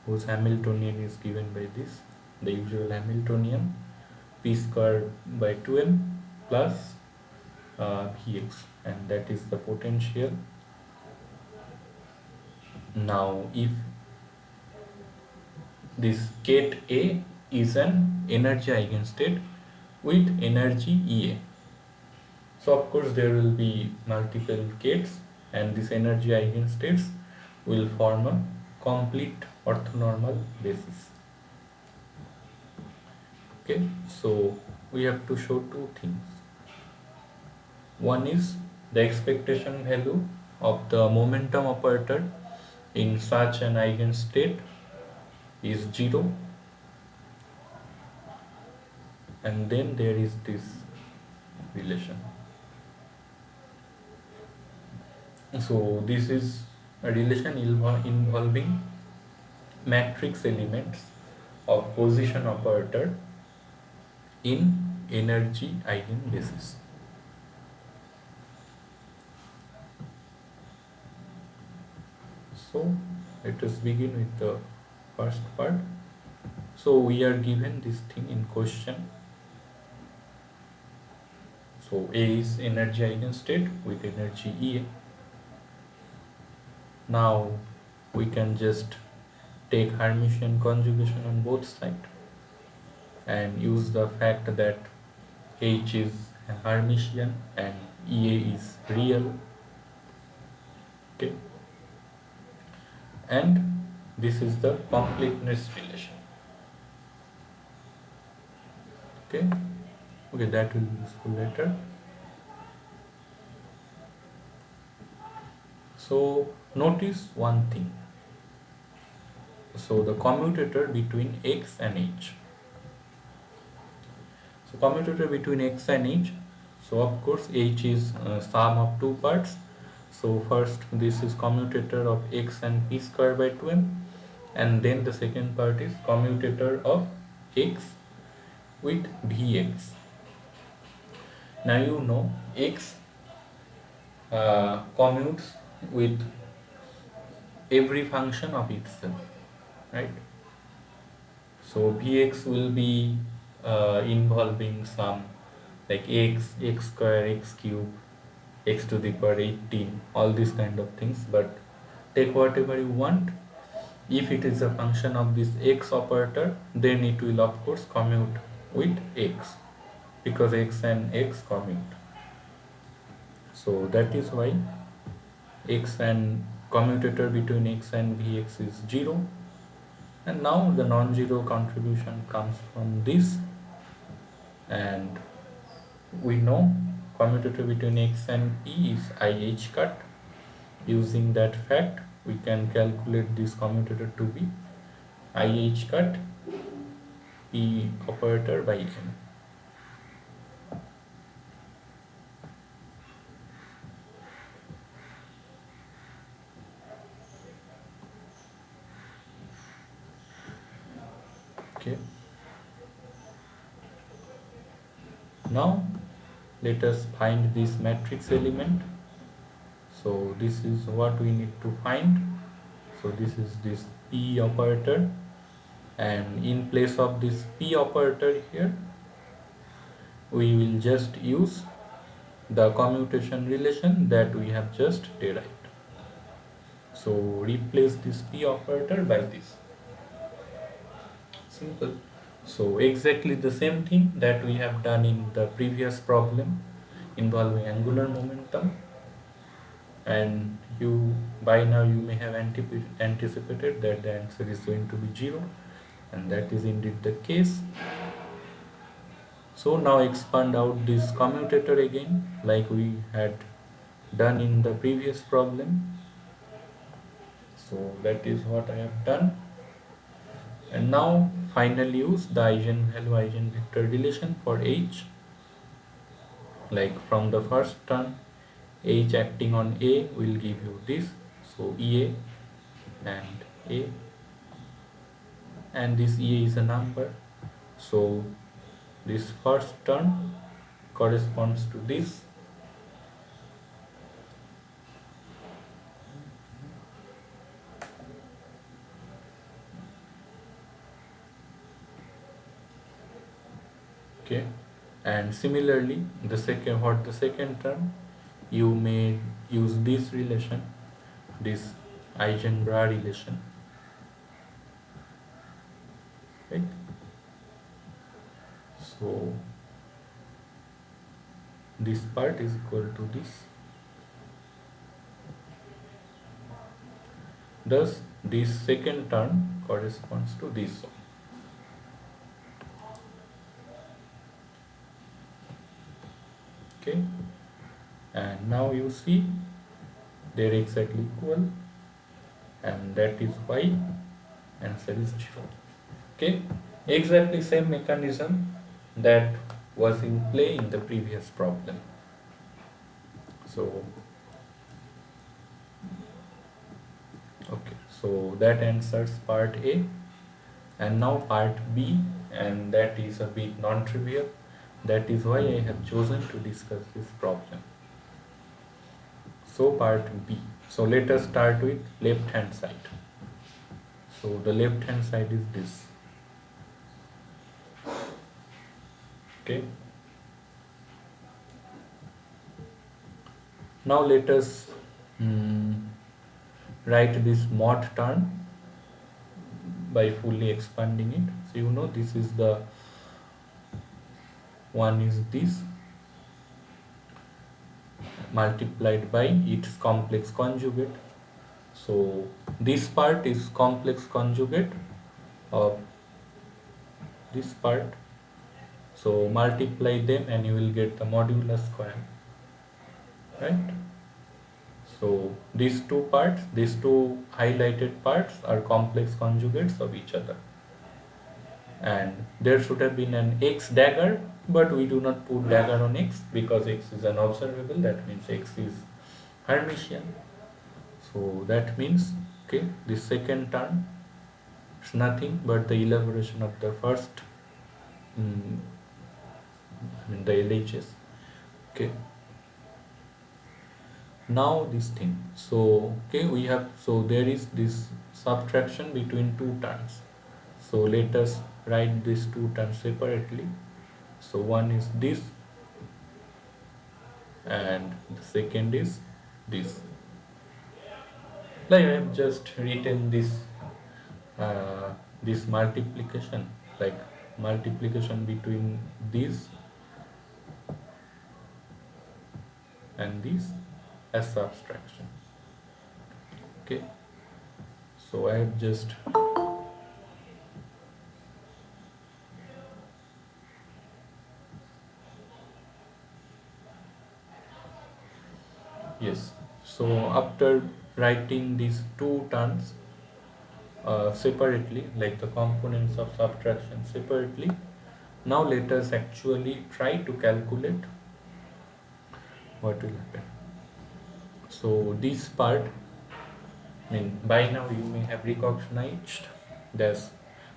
whose Hamiltonian is given by this, the usual Hamiltonian, p square by 2m plus Vx, and that is the potential. Now if this ket A is an energy eigenstate with energy Ea, so of course there will be multiple kets, and this energy eigenstates will form a complete orthonormal basis. Okay, so we have to show two things. One is the expectation value of the momentum operator in such an eigenstate is 0, and then there is this relation. So this is a relation involving matrix elements of position operator in energy eigenbasis. So let us begin with the first part. So we are given this thing in question. So A is energy eigenstate with energy E. Now we can just take Hermitian conjugation on both sides and use the fact that H is Hermitian and Ea is real. Okay, and this is the completeness relation. Okay, that will be useful later. So notice one thing. So the commutator between x and h. So commutator between x and h. So of course h is sum of two parts. So first this is commutator of x and p square by 2m, and then the second part is commutator of x with vx. Now you know x commutes with every function of itself, right? So Vx will be involving some like x square, x cube, x to the power 18, all these kind of things, but take whatever you want. If it is a function of this x operator, then it will of course commute with x, because x and x commute. So that is why x and commutator between x and vx is 0, And now the non-zero contribution comes from this, and we know commutator between x and p is IH cut. Using that fact, we can calculate this commutator to be IH cut p operator by m. Okay. Now let us find this matrix element. So this is what we need to find. So this is this p operator, and in place of this p operator here, we will just use the commutation relation that we have just derived. So replace this p operator by this. Simple. So exactly the same thing that we have done in the previous problem involving angular momentum, and you by now you may have anticipated that the answer is going to be 0, and that is indeed the case. So now expand out this commutator again like we had done in the previous problem. So that is what I have done. And now finally use the eigenvalue eigenvector relation for H. Like from the first term, H acting on A will give you this. So EA and A, and this EA is a number. So this first term corresponds to this. Okay, and similarly the second term, you may use this relation, this Eigenbra relation, right? So this part is equal to this. Thus this second term corresponds to this one. Okay, and now you see they are exactly equal, and that is why answer is 0. Okay, exactly same mechanism that was in play in the previous problem. So okay, so that answers part A, and now part B, and that is a bit non-trivial. That is why I have chosen to discuss this problem. So part B. So let us start with left hand side. So the left hand side is this. Okay. Now let us write this mod term by fully expanding it. So you know this is the one is this multiplied by its complex conjugate. So this part is complex conjugate of this part. So multiply them and you will get the modulus square, right? So these two parts, these two highlighted parts are complex conjugates of each other. And there should have been an x dagger, but we do not put dagger on x because x is unobservable. That means x is Hermitian. So that means, okay, the second term is nothing but the elaboration of the first, the LHS. Okay. Now this thing. So okay, we have, so there is this subtraction between two terms. So let us write these two terms separately. So one is this, and the second is this. Like I have just written this this multiplication, like multiplication between this and this as subtraction. Okay, so I have just after writing these two terms separately, like the components of subtraction separately, now let us actually try to calculate what will happen. So this part, I mean, by now you may have recognized this,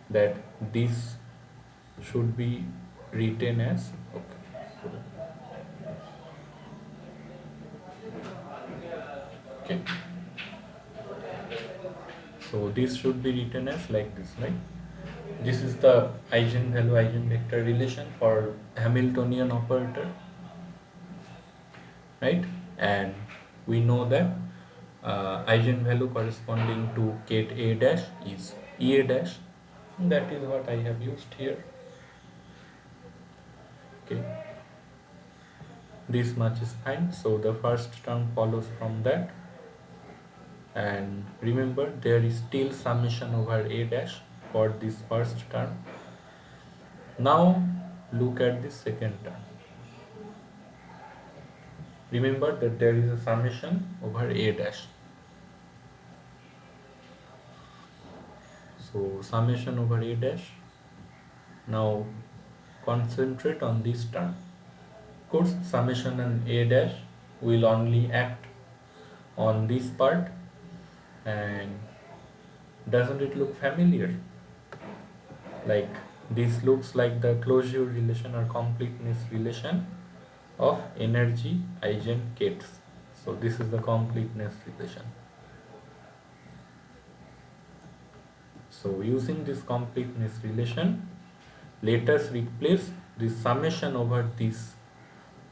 that this should be written as, okay, so this should be written as like this, right? This is the eigenvalue eigenvector relation for Hamiltonian operator, right? And we know that eigenvalue corresponding to ket A dash is E A dash. That is what I have used here. Okay, this much is fine. So the first term follows from that, and remember there is still summation over A dash for this first term. Now look at the second term. Remember that there is a summation over A dash. So summation over A dash. Now concentrate on this term. Of course, summation and A dash will only act on this part, and doesn't it look familiar? Like this looks like the closure relation or completeness relation of energy eigenkets. So this is the completeness relation. So using this completeness relation, let us replace this summation over this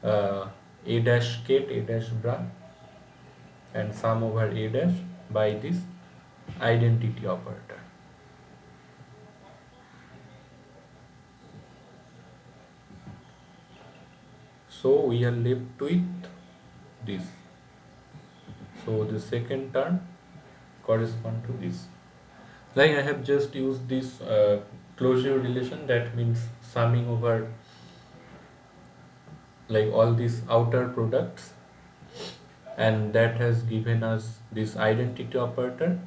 A dash ket, A dash bra, and sum over A dash by this identity operator. So we are left with this. So the second term correspond to this. Like I have just used this closure relation, that means summing over like all these outer products, and that has given us this identity operator,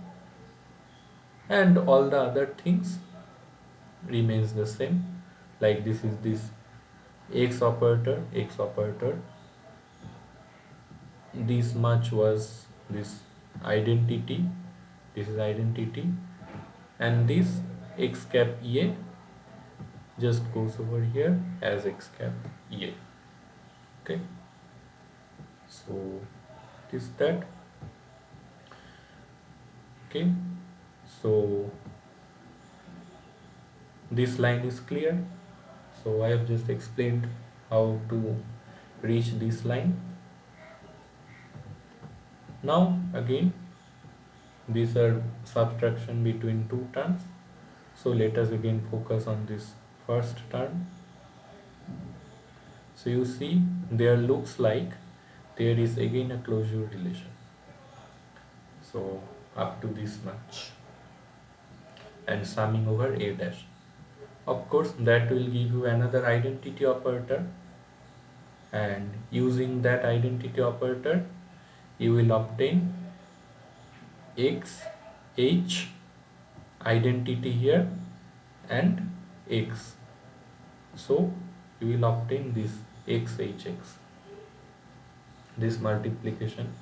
and all the other things remains the same. Like this is this x operator, this much was this identity, this is identity, and this x cap EA just goes over here as x cap EA. Okay, so this that. Okay, so this line is clear. So I have just explained how to reach this line. Now again, these are subtraction between two terms. So let us again focus on this first term. So you see there looks like there is again a closure relation. So up to this much, and summing over A dash. Of course that will give you another identity operator, and using that identity operator you will obtain x h identity here and x. So you will obtain this x h x, this multiplication.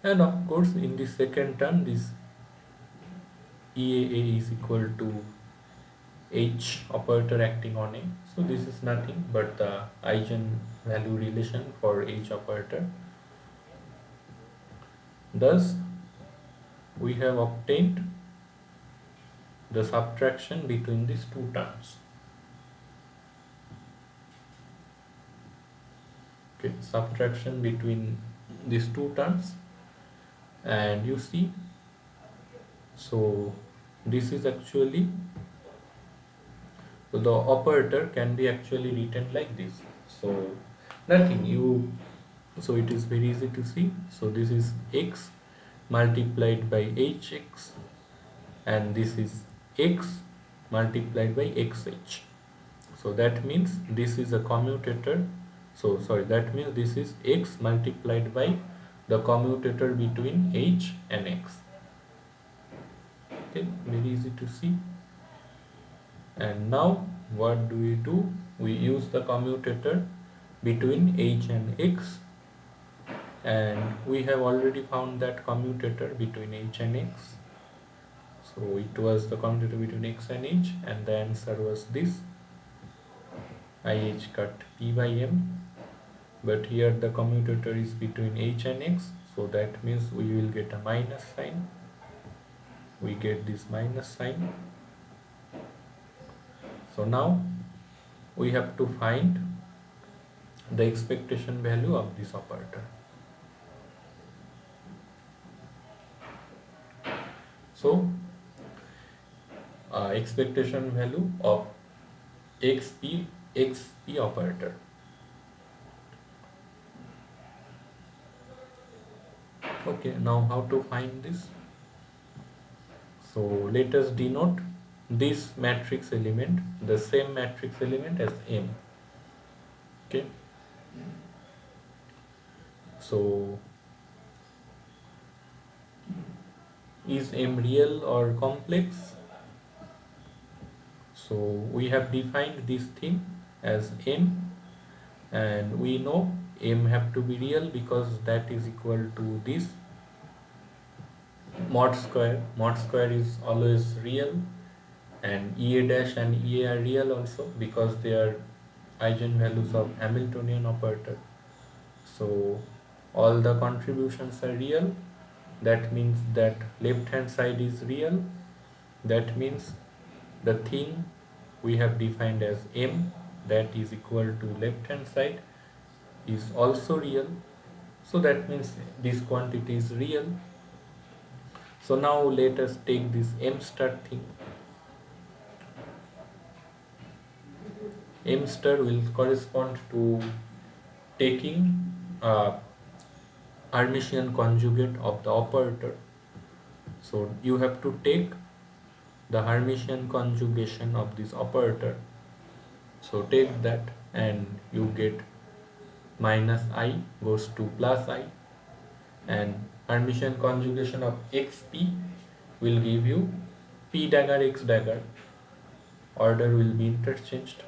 And of course in the second term this EAA is equal to H operator acting on A. So this is nothing but the eigenvalue relation for H operator. Thus we have obtained the subtraction between these two terms. Okay, subtraction between these two terms, and you see, so this is actually, so the operator can be actually written like this. So nothing, so it is very easy to see. So this is x multiplied by hx, and this is x multiplied by xh. So that means this is a commutator. So sorry, that means this is x multiplied by the commutator between h and x. Okay, very easy to see. And now what do? We use the commutator between h and x, and we have already found that commutator between h and x. So it was the commutator between x and h, and the answer was this, ih cut p by m. But here the commutator is between h and x, so that means we will get a minus sign. We get this minus sign. So now we have to find the expectation value of this operator. So expectation value of xp operator. Okay, now how to find this? So let us denote this matrix element, the same matrix element, as M. Okay. So is M real or complex? So we have defined this thing as M, and we know M have to be real because that is equal to this mod square. Mod square is always real, and EA dash and EA are real also because they are eigenvalues of Hamiltonian operator. So all the contributions are real. That means that left hand side is real. That means the thing we have defined as M, that is equal to left hand side, is also real. So that means this quantity is real. So now let us take this M star thing. M star will correspond to taking Hermitian conjugate of the operator. So you have to take the Hermitian conjugation of this operator. So take that and you get minus I goes to plus I, and Hermitian conjugation of xp will give you p dagger x dagger. Order will be interchanged.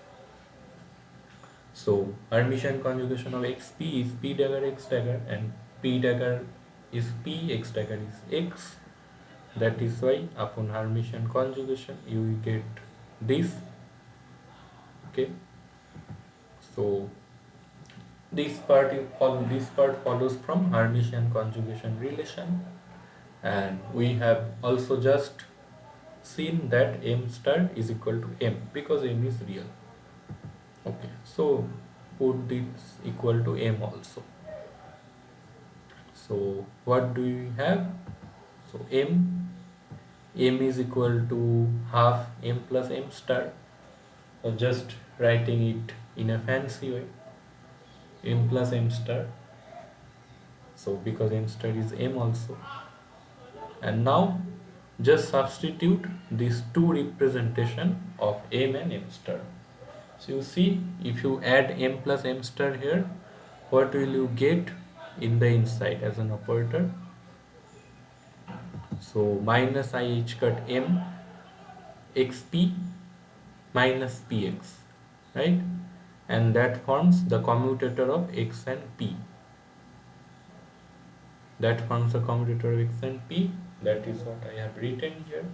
So Hermitian conjugation of xp is p dagger x dagger, and p dagger is p, x dagger is x. That is why upon Hermitian conjugation you will get this. Okay. So this part follows from Hermitian conjugation relation, and we have also just seen that M star is equal to M because M is real. Okay, so put this equal to M also. So what do we have? So M is equal to half M plus M star. So just writing it in a fancy way, M plus M star. So because M star is M also. And now just substitute these two representation of M and M star. So you see, if you add M plus M star here, what will you get in the inside as an operator? So minus IH cut M xp minus px, right? And that forms the commutator of x and p. That forms the commutator of x and p. That is what I have written here.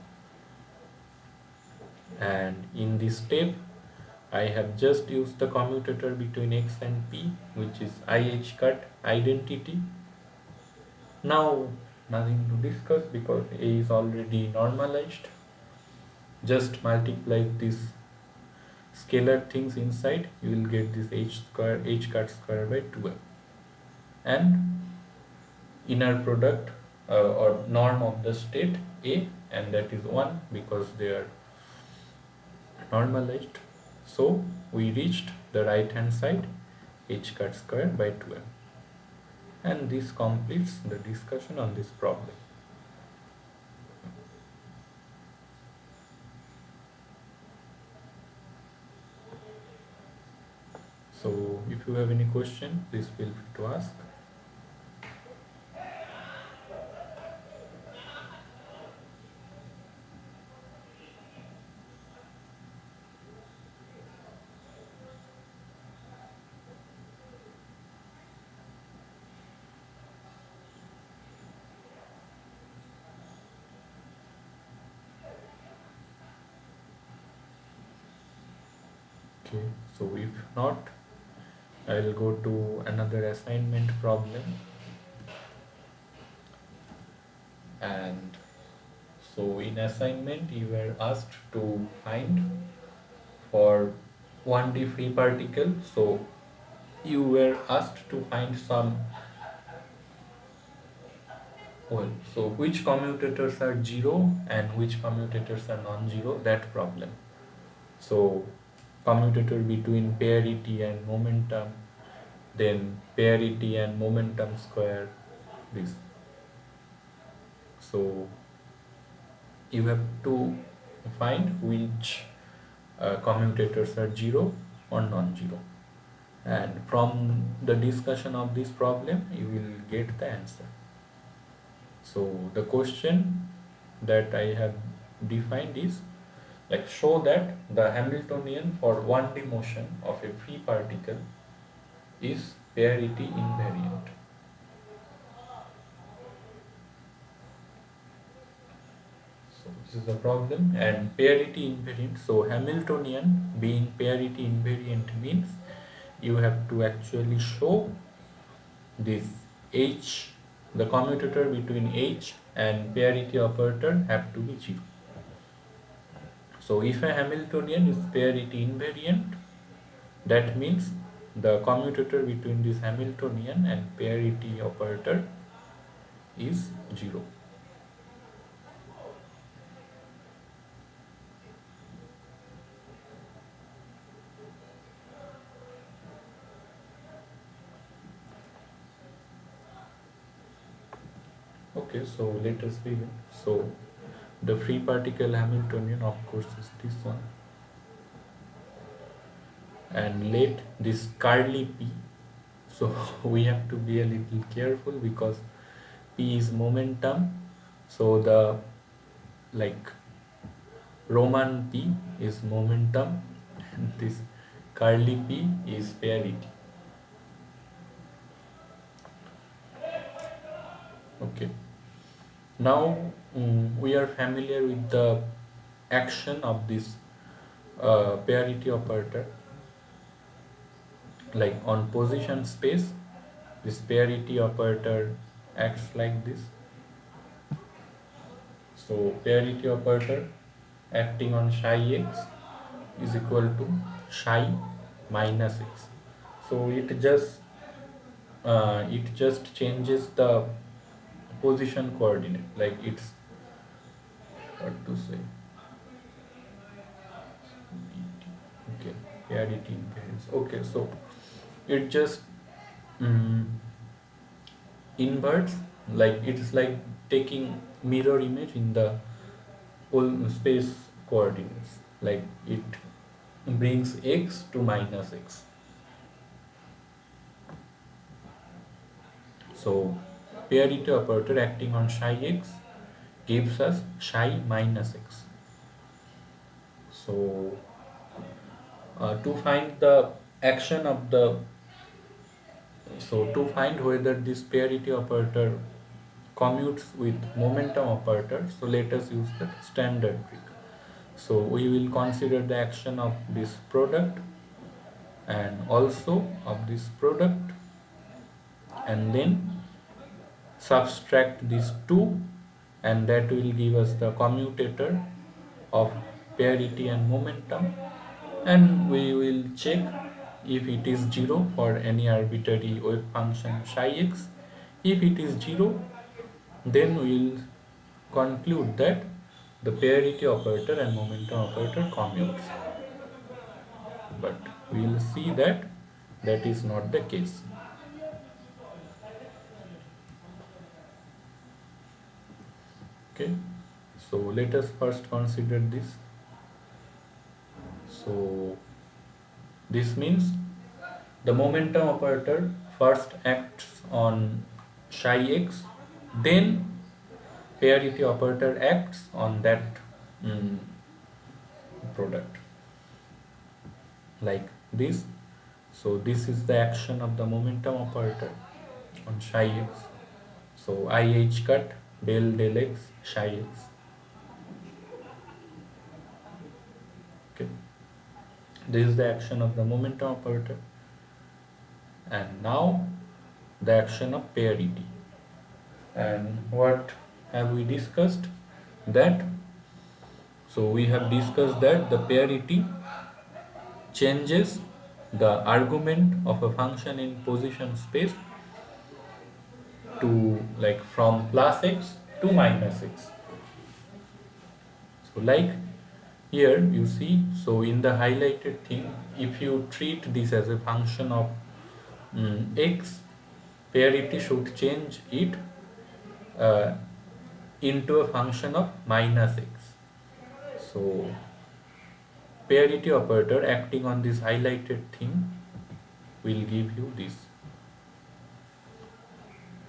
And in this step, I have just used the commutator between x and p, which is IH cut identity. Now nothing to discuss because A is already normalized. Just multiply these scalar things inside, you will get this h cut square by 12. And inner product or norm of the state A, and that is 1 because they are normalized. So we reached the right hand side, h cut square by 12. And this completes the discussion on this problem. So if if you have any question, please feel free to ask. Okay, so if not, I will go to another assignment problem. And so in assignment, you were asked to find for 1D free particle. So you were asked to find some, well, so which commutators are zero and which commutators are non-zero, that problem. So commutator between parity and momentum, then parity and momentum square, this. So you have to find which commutators are zero or non-zero, and from the discussion of this problem you will get the answer. So the question that I have defined is like, show that the Hamiltonian for 1D motion of a free particle is parity invariant. So this is the problem, and parity invariant. So Hamiltonian being parity invariant means you have to actually show this H, the commutator between H and parity operator have to be zero. So if a Hamiltonian is parity invariant, that means the commutator between this Hamiltonian and parity operator is zero. Okay, so let us begin. So the free particle Hamiltonian, of course, is this one, and let this curly p. So we have to be a little careful because p is momentum. So the like Roman p is momentum, and this curly p is parity. Okay. Now we are familiar with the action of this parity operator. Like on position space, this parity operator acts like this. So parity operator acting on psi x is equal to psi minus x. So it just changes the position coordinate, like it's, what to say, okay, parity impedance. Okay, so it just inverts, like it's like taking mirror image in the whole space coordinates, like it brings x to minus x. So parity operator acting on psi x gives us psi minus x. So to find the action of the, so to find whether this parity operator commutes with momentum operator, so let us use the standard trick. So we will consider the action of this product and also of this product, and then subtract these two, and that will give us the commutator of parity and momentum, and we will check if it is 0 for any arbitrary wave function psi x. If it is 0, then we will conclude that the parity operator and momentum operator commutes. But we will see that that is not the case. Okay, so let us first consider this. So this means the momentum operator first acts on psi x, then parity operator acts on that mm, product, like this. So this is the action of the momentum operator on psi x. So IH cut del x psi x. Okay, this is the action of the momentum operator. And now the action of parity. And what have we discussed? That so we have discussed that the parity changes the argument of a function in position space to, like, from plus x to minus x. So like here you see, so in the highlighted thing, if you treat this as a function of x, parity should change it uh, into a function of minus x. So parity operator acting on this highlighted thing will give you this.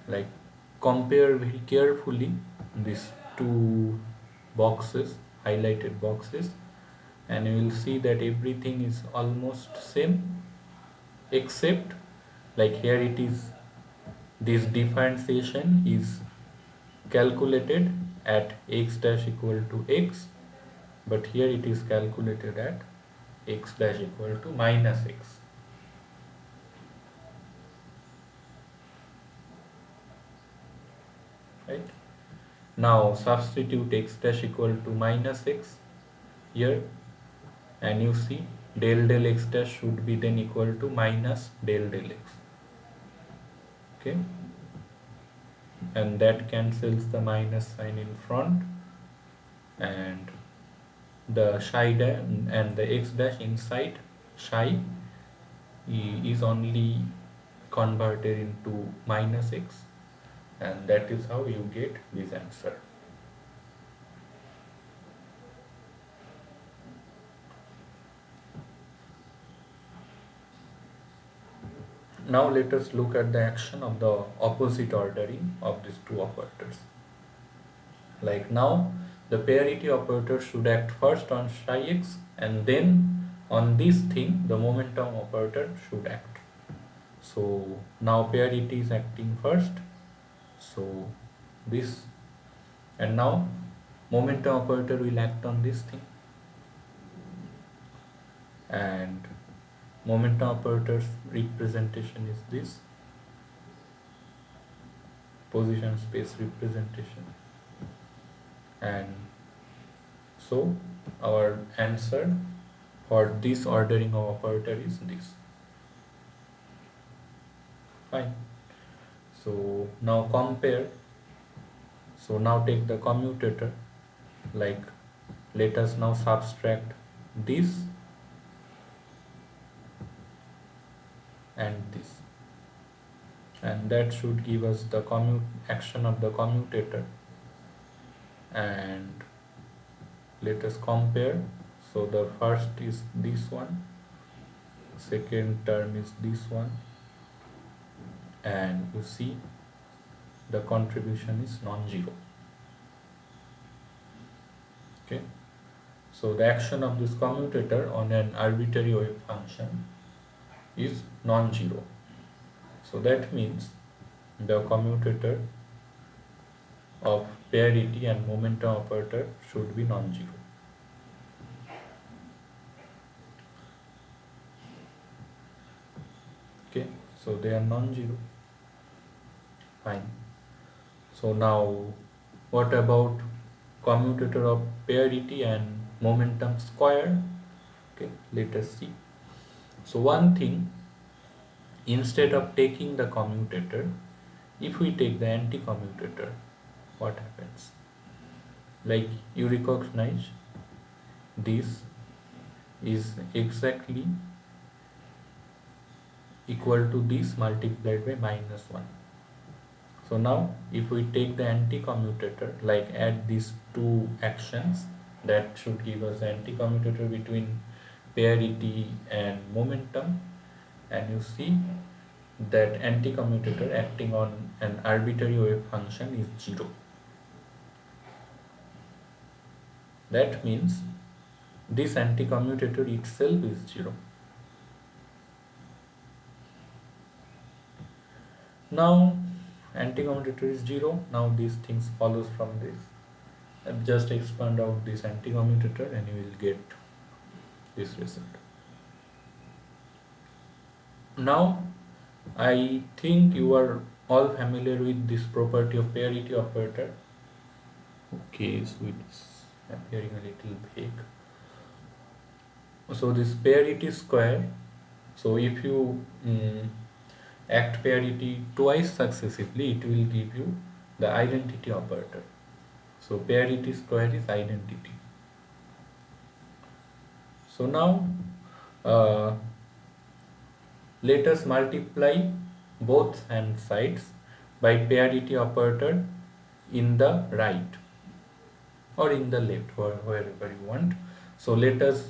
Like, compare very carefully these two boxes, highlighted boxes, and you will see that everything is almost same, except, like, here it is, this differentiation is calculated at x dash equal to x, but here it is calculated at x dash equal to minus x. Right? Now substitute x dash equal to minus x here, and you see del x dash should be then equal to minus del x. Okay, and that cancels the minus sign in front, and the psi dash and the x dash inside psi is only converted into minus x, and that is how you get this answer. Now let us look at the action of the opposite ordering of these two operators. Like now, the parity operator should act first on psi x, and then on this thing the momentum operator should act. So now parity is acting first, so this, and now momentum operator will act on this thing, and momentum operator's representation is this position space representation. And so our answer for this ordering of operator is this. Fine. So now compare. So now take the commutator. Like, let us now subtract this and this, and that should give us the action of the commutator. And let us compare. So the first is this one, second term is this one, and you see the contribution is non-zero. Okay, so the action of this commutator on an arbitrary wave function is non-zero. So that means the commutator of parity and momentum operator should be non-zero. Okay, so they are non-zero. Fine. So now what about commutator of parity and momentum square? Okay, let us see. So one thing, instead of taking the commutator, if we take the anti-commutator, what happens? Like, you recognize this is exactly equal to this multiplied by minus 1. So now if we take the anti-commutator, like add these two actions, that should give us the anti-commutator between parity and momentum, and you see that anti-commutator acting on an arbitrary wave function is 0. That means this anti-commutator itself is 0. Now anti-commutator is 0. Now these things follows from this. Just expand out this anti-commutator and you will get this result. Now I think you are all familiar with this property of parity operator. Okay, so it's appearing a little vague. So this parity square, so if you act parity twice successively, it will give you the identity operator. So parity square is identity. So now let us multiply both hand sides by parity operator in the right or in the left, wherever you want. So let us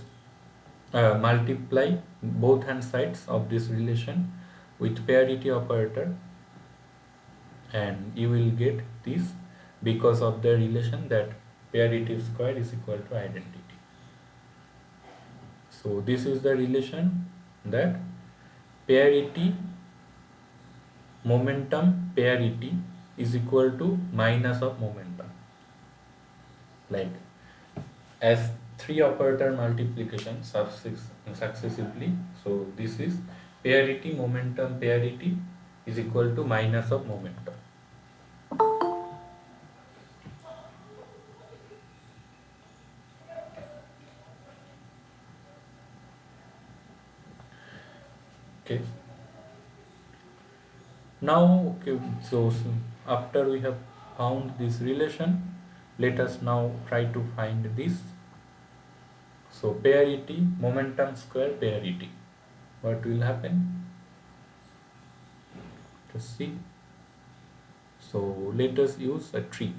multiply both hand sides of this relation with parity operator, and you will get this because of the relation that parity square is equal to identity. So this is the relation that parity momentum parity is equal to minus of momentum. Like as 3 operator multiplication successively, so this is parity momentum parity is equal to minus of momentum. Okay. Now, okay, so after we have found this relation, let us now try to find this. So parity momentum square parity. What will happen? Just see. So let us use a trick.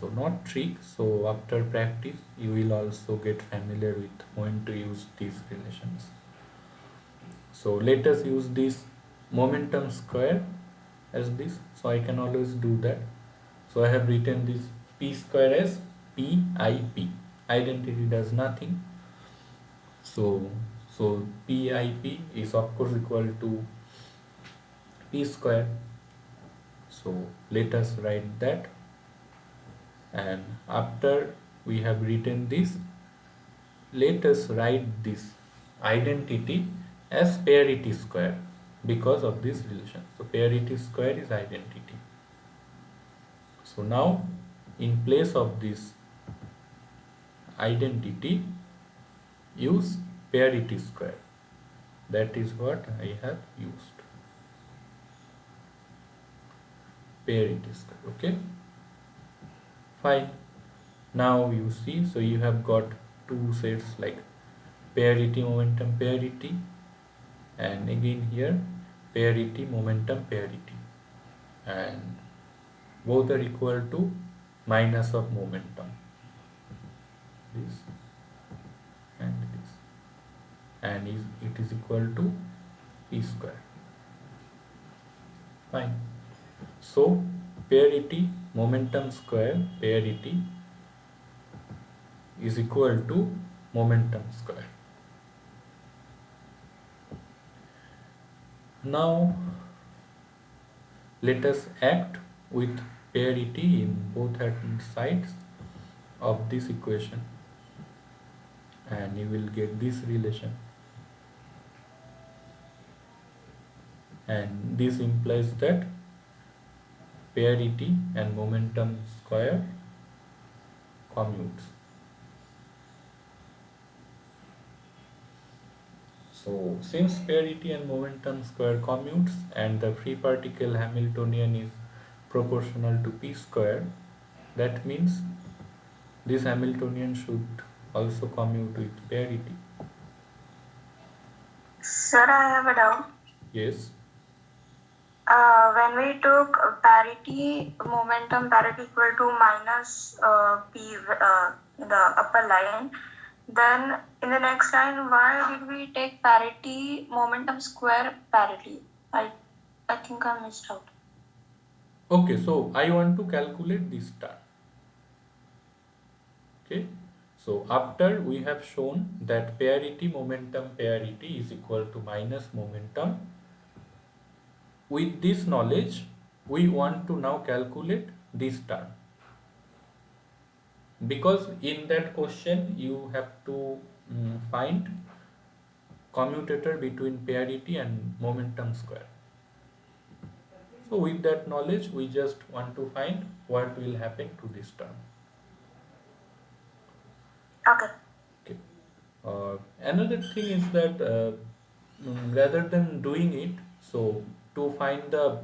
So not trick. So after practice, you will also get familiar with when to use these relations. So let us use this momentum square as this. So I can always do that. So I have written this p square as PIP. Identity does nothing. So PIP is of course equal to p square. So let us write that. And after we have written this, let us write this identity as parity square because of this relation. So parity square is identity. So now in place of this identity, use parity square. That is what I have used. Parity square. Okay. Fine. Now you see, so you have got two sets like parity momentum parity, and again here parity momentum parity, and both are equal to minus of momentum, this and this, and it is equal to p square. Fine. So parity momentum square parity is equal to momentum square. Now let us act with parity in both sides of this equation, and you will get this relation, and this implies that parity and momentum square commutes. So since parity and momentum square commutes and the free particle Hamiltonian is proportional to p square, that means this Hamiltonian should also commute with parity. Sir, I have a doubt. Yes. When we took parity, momentum parity equal to minus p, the upper line, Then in the next line, why did we take parity, momentum square parity? I think I missed out. Okay, so I want to calculate this term. Okay, so after we have shown that parity momentum parity is equal to minus momentum, with this knowledge we want to now calculate this term, because in that question you have to find commutator between parity and momentum square. So with that knowledge we just want to find what will happen to this term. Okay. Okay. Another thing is that rather than doing it, so to find the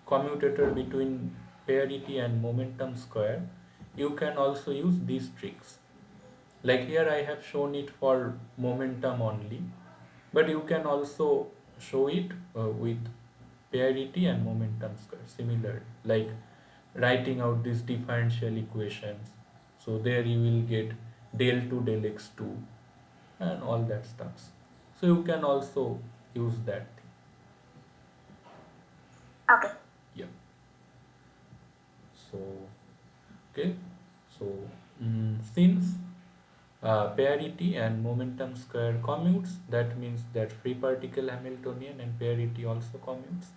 commutator between parity and momentum square, you can also use these tricks. Like here I have shown it for momentum only, but you can also show it with parity and momentum square similar, like writing out these differential equations. So there you will get del 2 del x2 and all that stuff. So you can also use that thing. Okay. Yeah. So okay. So since parity and momentum square commutes, that means that free particle Hamiltonian and parity also commutes.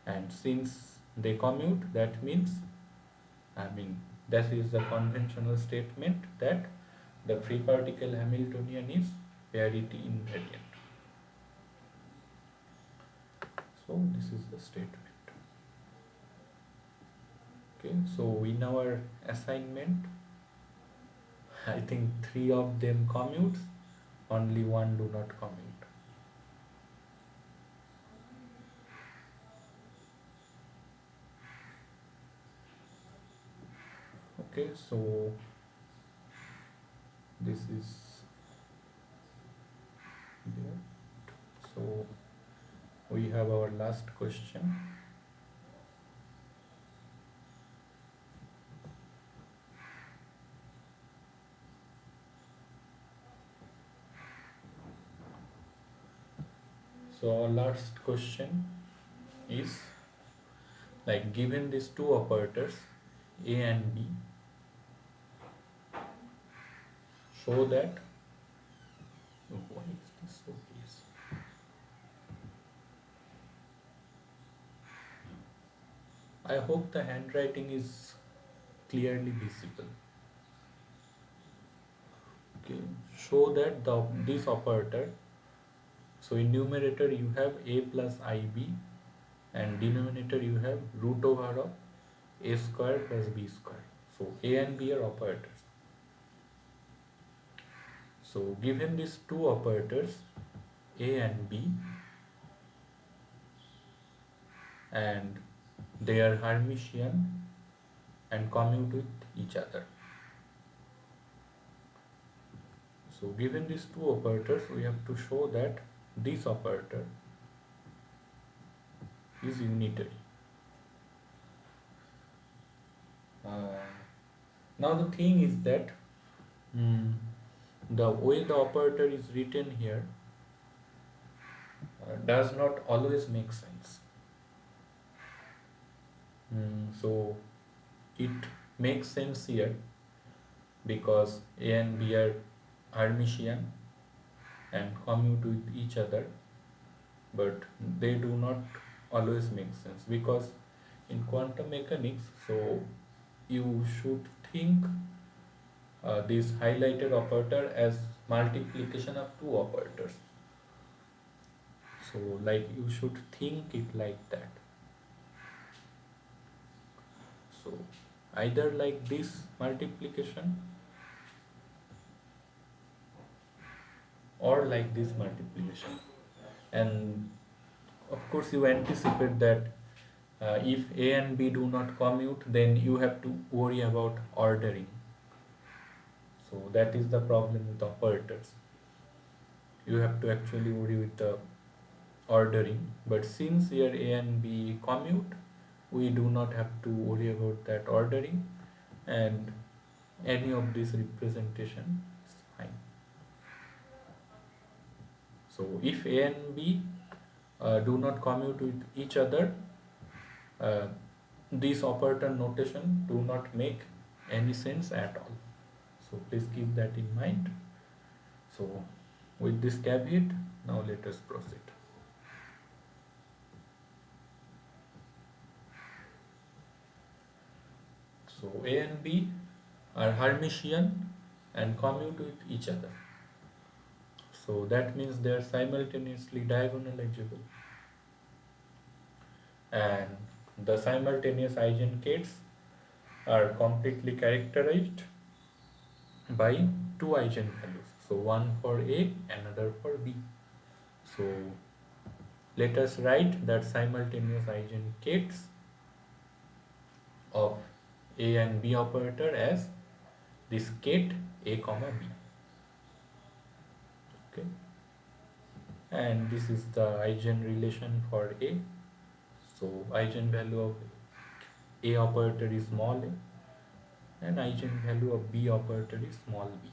And since they commute, that means, that is the conventional statement that the free particle Hamiltonian is parity invariant. So this is the statement. Okay, so in our assignment, I think 3 of them commutes, only 1 do not commute. Okay, so this is there. So we have our last question. So our last question is, like, given these two operators A and B, show that, why is this so easy? I hope the handwriting is clearly visible. Okay, show that this operator, so in numerator you have a plus ib, and denominator you have root over of a square plus b square. So a and b are operators. So given these two operators a and b, and they are Hermitian and commute with each other. So given these two operators, we have to show that this operator is unitary. Now the thing is that the way the operator is written here does not always make sense. So it makes sense here because A and B are Hermitian and commute with each other, but they do not always make sense, because in quantum mechanics, so you should think this highlighted operator as multiplication of two operators. So like you should think it like that. So either like this multiplication or like this multiplication, and of course you anticipate that if A and B do not commute, then you have to worry about ordering. So that is the problem with operators. You have to actually worry with the ordering. But since here A and B commute, we do not have to worry about that ordering, and any of this representation is fine. So if A and B do not commute with each other, uh, this operator notation do not make any sense at all. So please keep that in mind. So with this caveat, now let us proceed. So A and B are Hermitian and commute with each other. So that means they are simultaneously diagonalizable. And the simultaneous eigengates are completely characterized by two eigenvalues. So one for A, another for B. So let us write that simultaneous eigengates of A and B operator as this gate A comma B. Okay, and this is the eigen relation for A. So eigenvalue of A operator is small a, and eigenvalue of B operator is small b.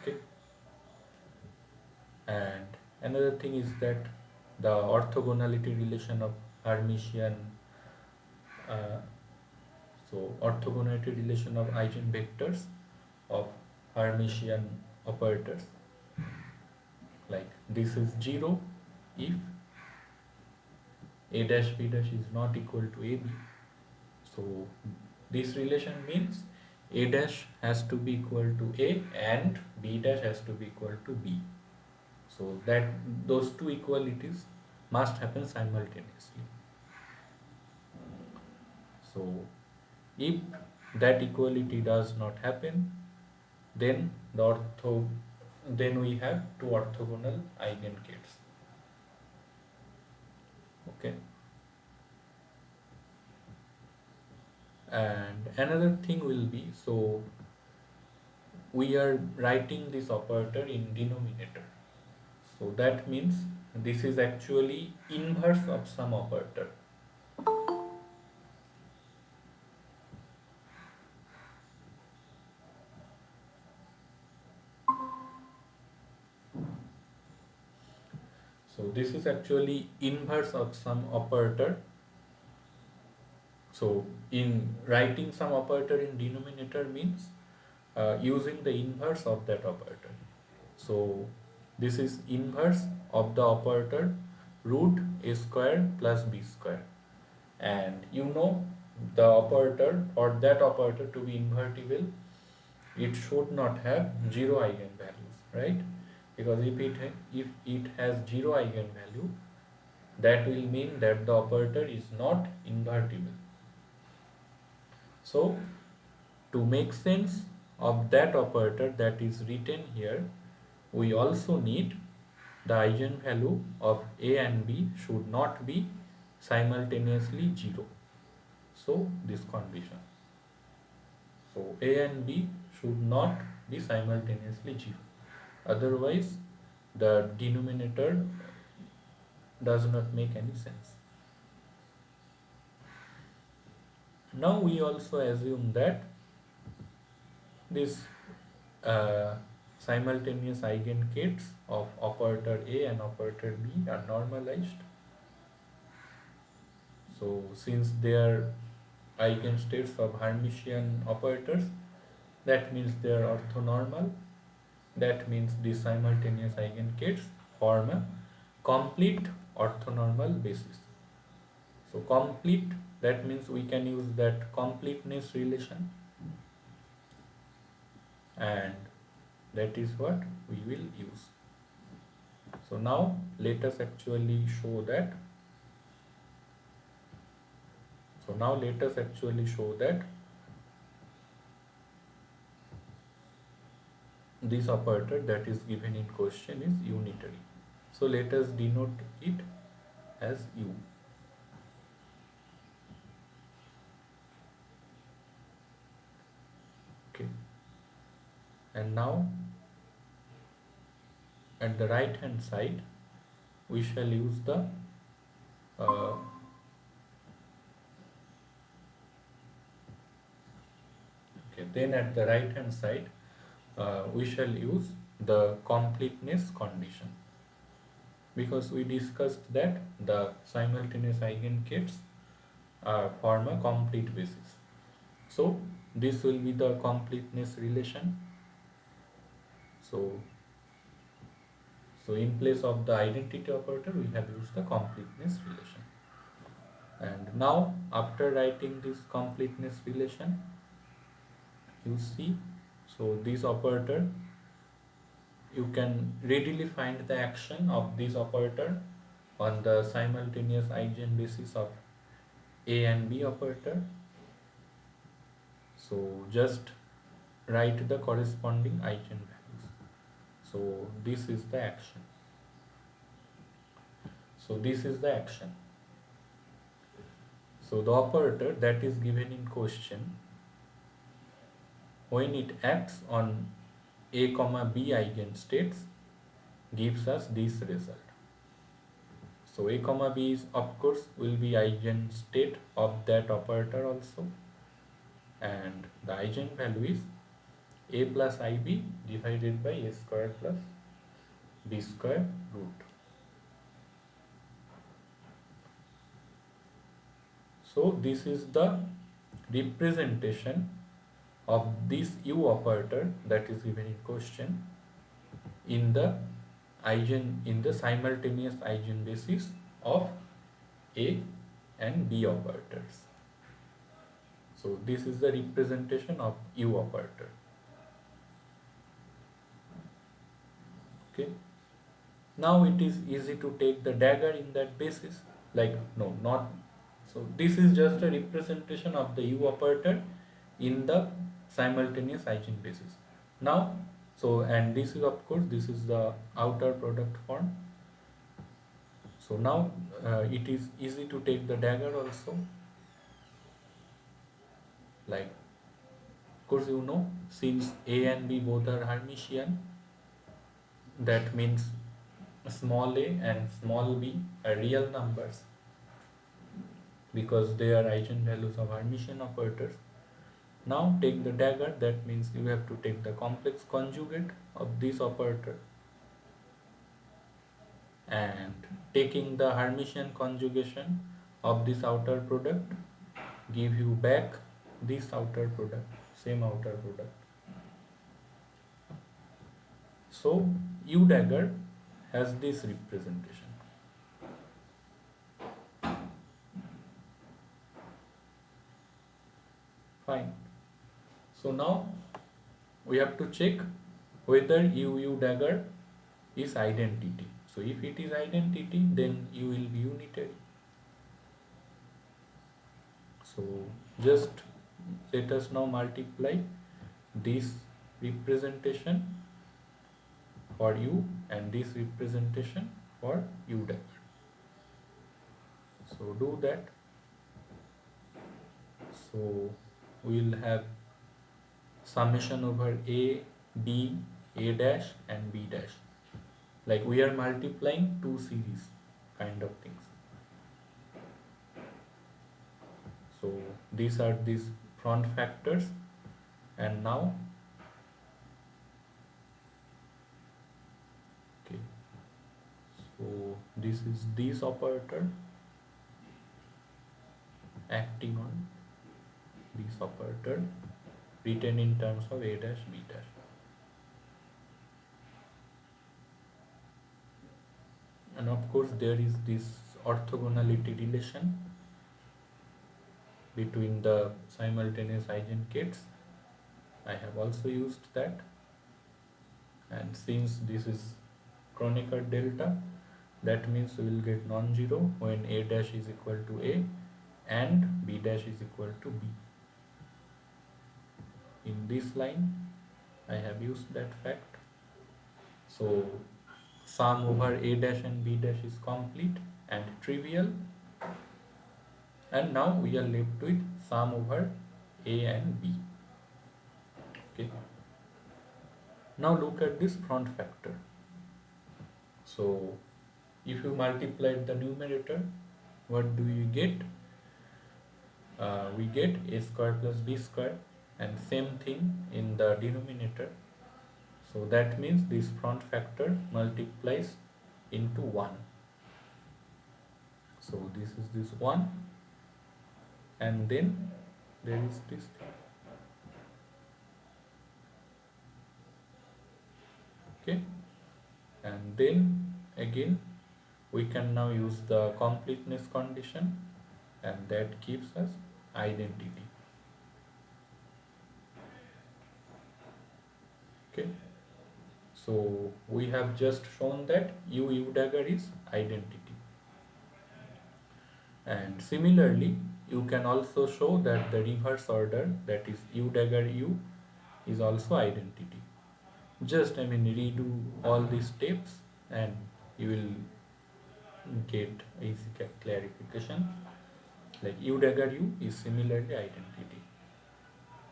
Okay, and another thing is that the orthogonality relation of Hermitian uh, orthogonality relation of eigenvectors of Hermitian operators, like this is 0 if a dash b dash is not equal to ab. So this relation means a dash has to be equal to a and b dash has to be equal to b. So that those two equalities must happen simultaneously. So if that equality does not happen, then then we have two orthogonal eigengates. Okay. And another thing will be, so we are writing this operator in denominator. So that means this is actually inverse of some operator. So this is actually inverse of some operator. So in writing some operator in denominator means using the inverse of that operator. So this is inverse of the operator root a square plus b square. And you know the operator, or that operator to be invertible, it should not have zero eigenvalues, right? Because if it has zero eigenvalue, that will mean that the operator is not invertible. So to make sense of that operator that is written here, we also need the eigenvalue of a and b should not be simultaneously 0. So this condition. So a and b should not be simultaneously 0. Otherwise, the denominator does not make any sense. Now we also assume that this uh, simultaneous eigengates of operator A and operator B are normalized. So since they are eigenstates of Hermitian operators, that means they are orthonormal. That means these simultaneous eigengates form a complete orthonormal basis. So complete, that means we can use that completeness relation, and that is what we will use. So now let us actually show that. This operator that is given in question is unitary. So let us denote it as U. Okay. And now at the right hand side we shall use the then at the right hand side we shall use the completeness condition, because we discussed that the simultaneous eigenkets form a complete basis. So this will be the completeness relation. So, in place of the identity operator, we have used the completeness relation. And now, after writing this completeness relation, you see, so this operator, you can readily find the action of this operator on the simultaneous eigenbasis of A and B operator. So just write the corresponding eigenvalues. So this is the action. So this is the action. So the operator that is given in question, when it acts on A, B eigenstates, gives us this result. So A, B is of course will be eigenstate of that operator also, and the eigenvalue is A plus IB divided by A square plus B square root. So this is the representation of this U operator that is given in question in the simultaneous eigenbasis of A and B operators. So this is the representation of U operator. Okay. Now it is easy to take the dagger in that basis. Like, no, not so. This is just a representation of the U operator in the simultaneous eigenbasis. Now, so, and this is of course this is the outer product form. So now it is easy to take the dagger also. Like, of course, you know, since A and B both are Hermitian, that means small a and small b are real numbers because they are eigenvalues of Hermitian operators. Now take the dagger, that means you have to take the complex conjugate of this operator, and taking the Hermitian conjugation of this outer product give you back this outer product, same outer product. So U dagger has this representation. Fine. So now we have to check whether U dagger is identity. So if it is identity, then U will be unitary. So just let us now multiply this representation for U and this representation for U dagger. So do that. So we will have summation over A, B, A dash and B dash. Like we are multiplying two series kind of things. So these are these front factors, and now okay, so this is this operator acting on this operator written in terms of A dash B dash. And of course there is this orthogonality relation between the simultaneous eigenkets. I have also used that, and since this is Kronecker delta, that means we will get non-zero when A dash is equal to A and B dash is equal to B. In this line I have used that fact. So sum over A dash and B dash is complete and trivial, and now we are left with sum over A and B. Okay. Now look at this front factor. So if you multiply the numerator, what do you get? We get A square plus B square, and same thing in the denominator. So that means this front factor multiplies into 1. So this is this 1, and then there is this thing. Okay, and then again we can now use the completeness condition, and that gives us identity. Okay, so we have just shown that u dagger is identity, and similarly you can also show that the reverse order, that is u dagger u, is also identity. Just redo all these steps and you will get easy clarification. Like u dagger u is similarly identity.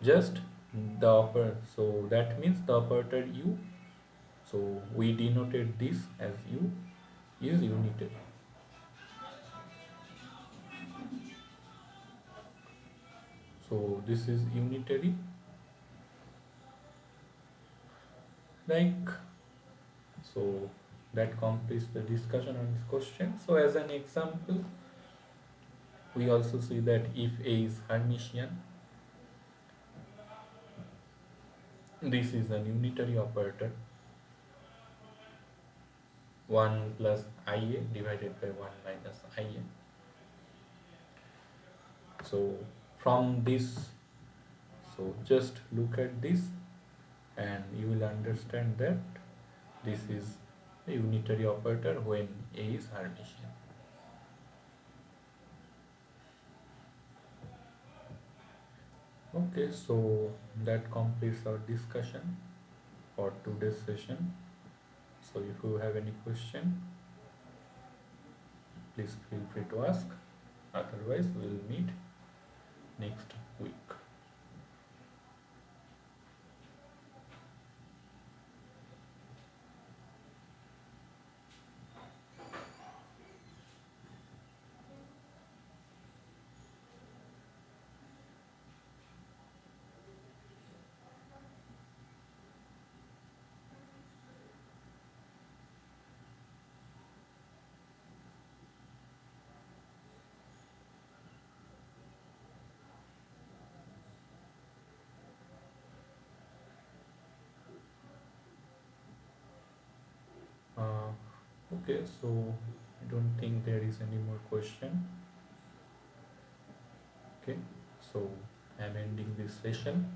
Just the so that means the operator u, so we denoted this as u, is unitary. So this is unitary, like, so that completes the discussion on this question. So as an example, we also see that if A is Hermitian, this is an unitary operator, 1 plus Ia divided by 1 minus Ia. So from this, so just look at this and you will understand that this is a unitary operator when A is Hermitian. Okay, so that completes our discussion for today's session. So if you have any question, please feel free to ask. Otherwise, we will meet next week. Uh, okay, so I don't think there is any more question. Okay, so I'm ending this session.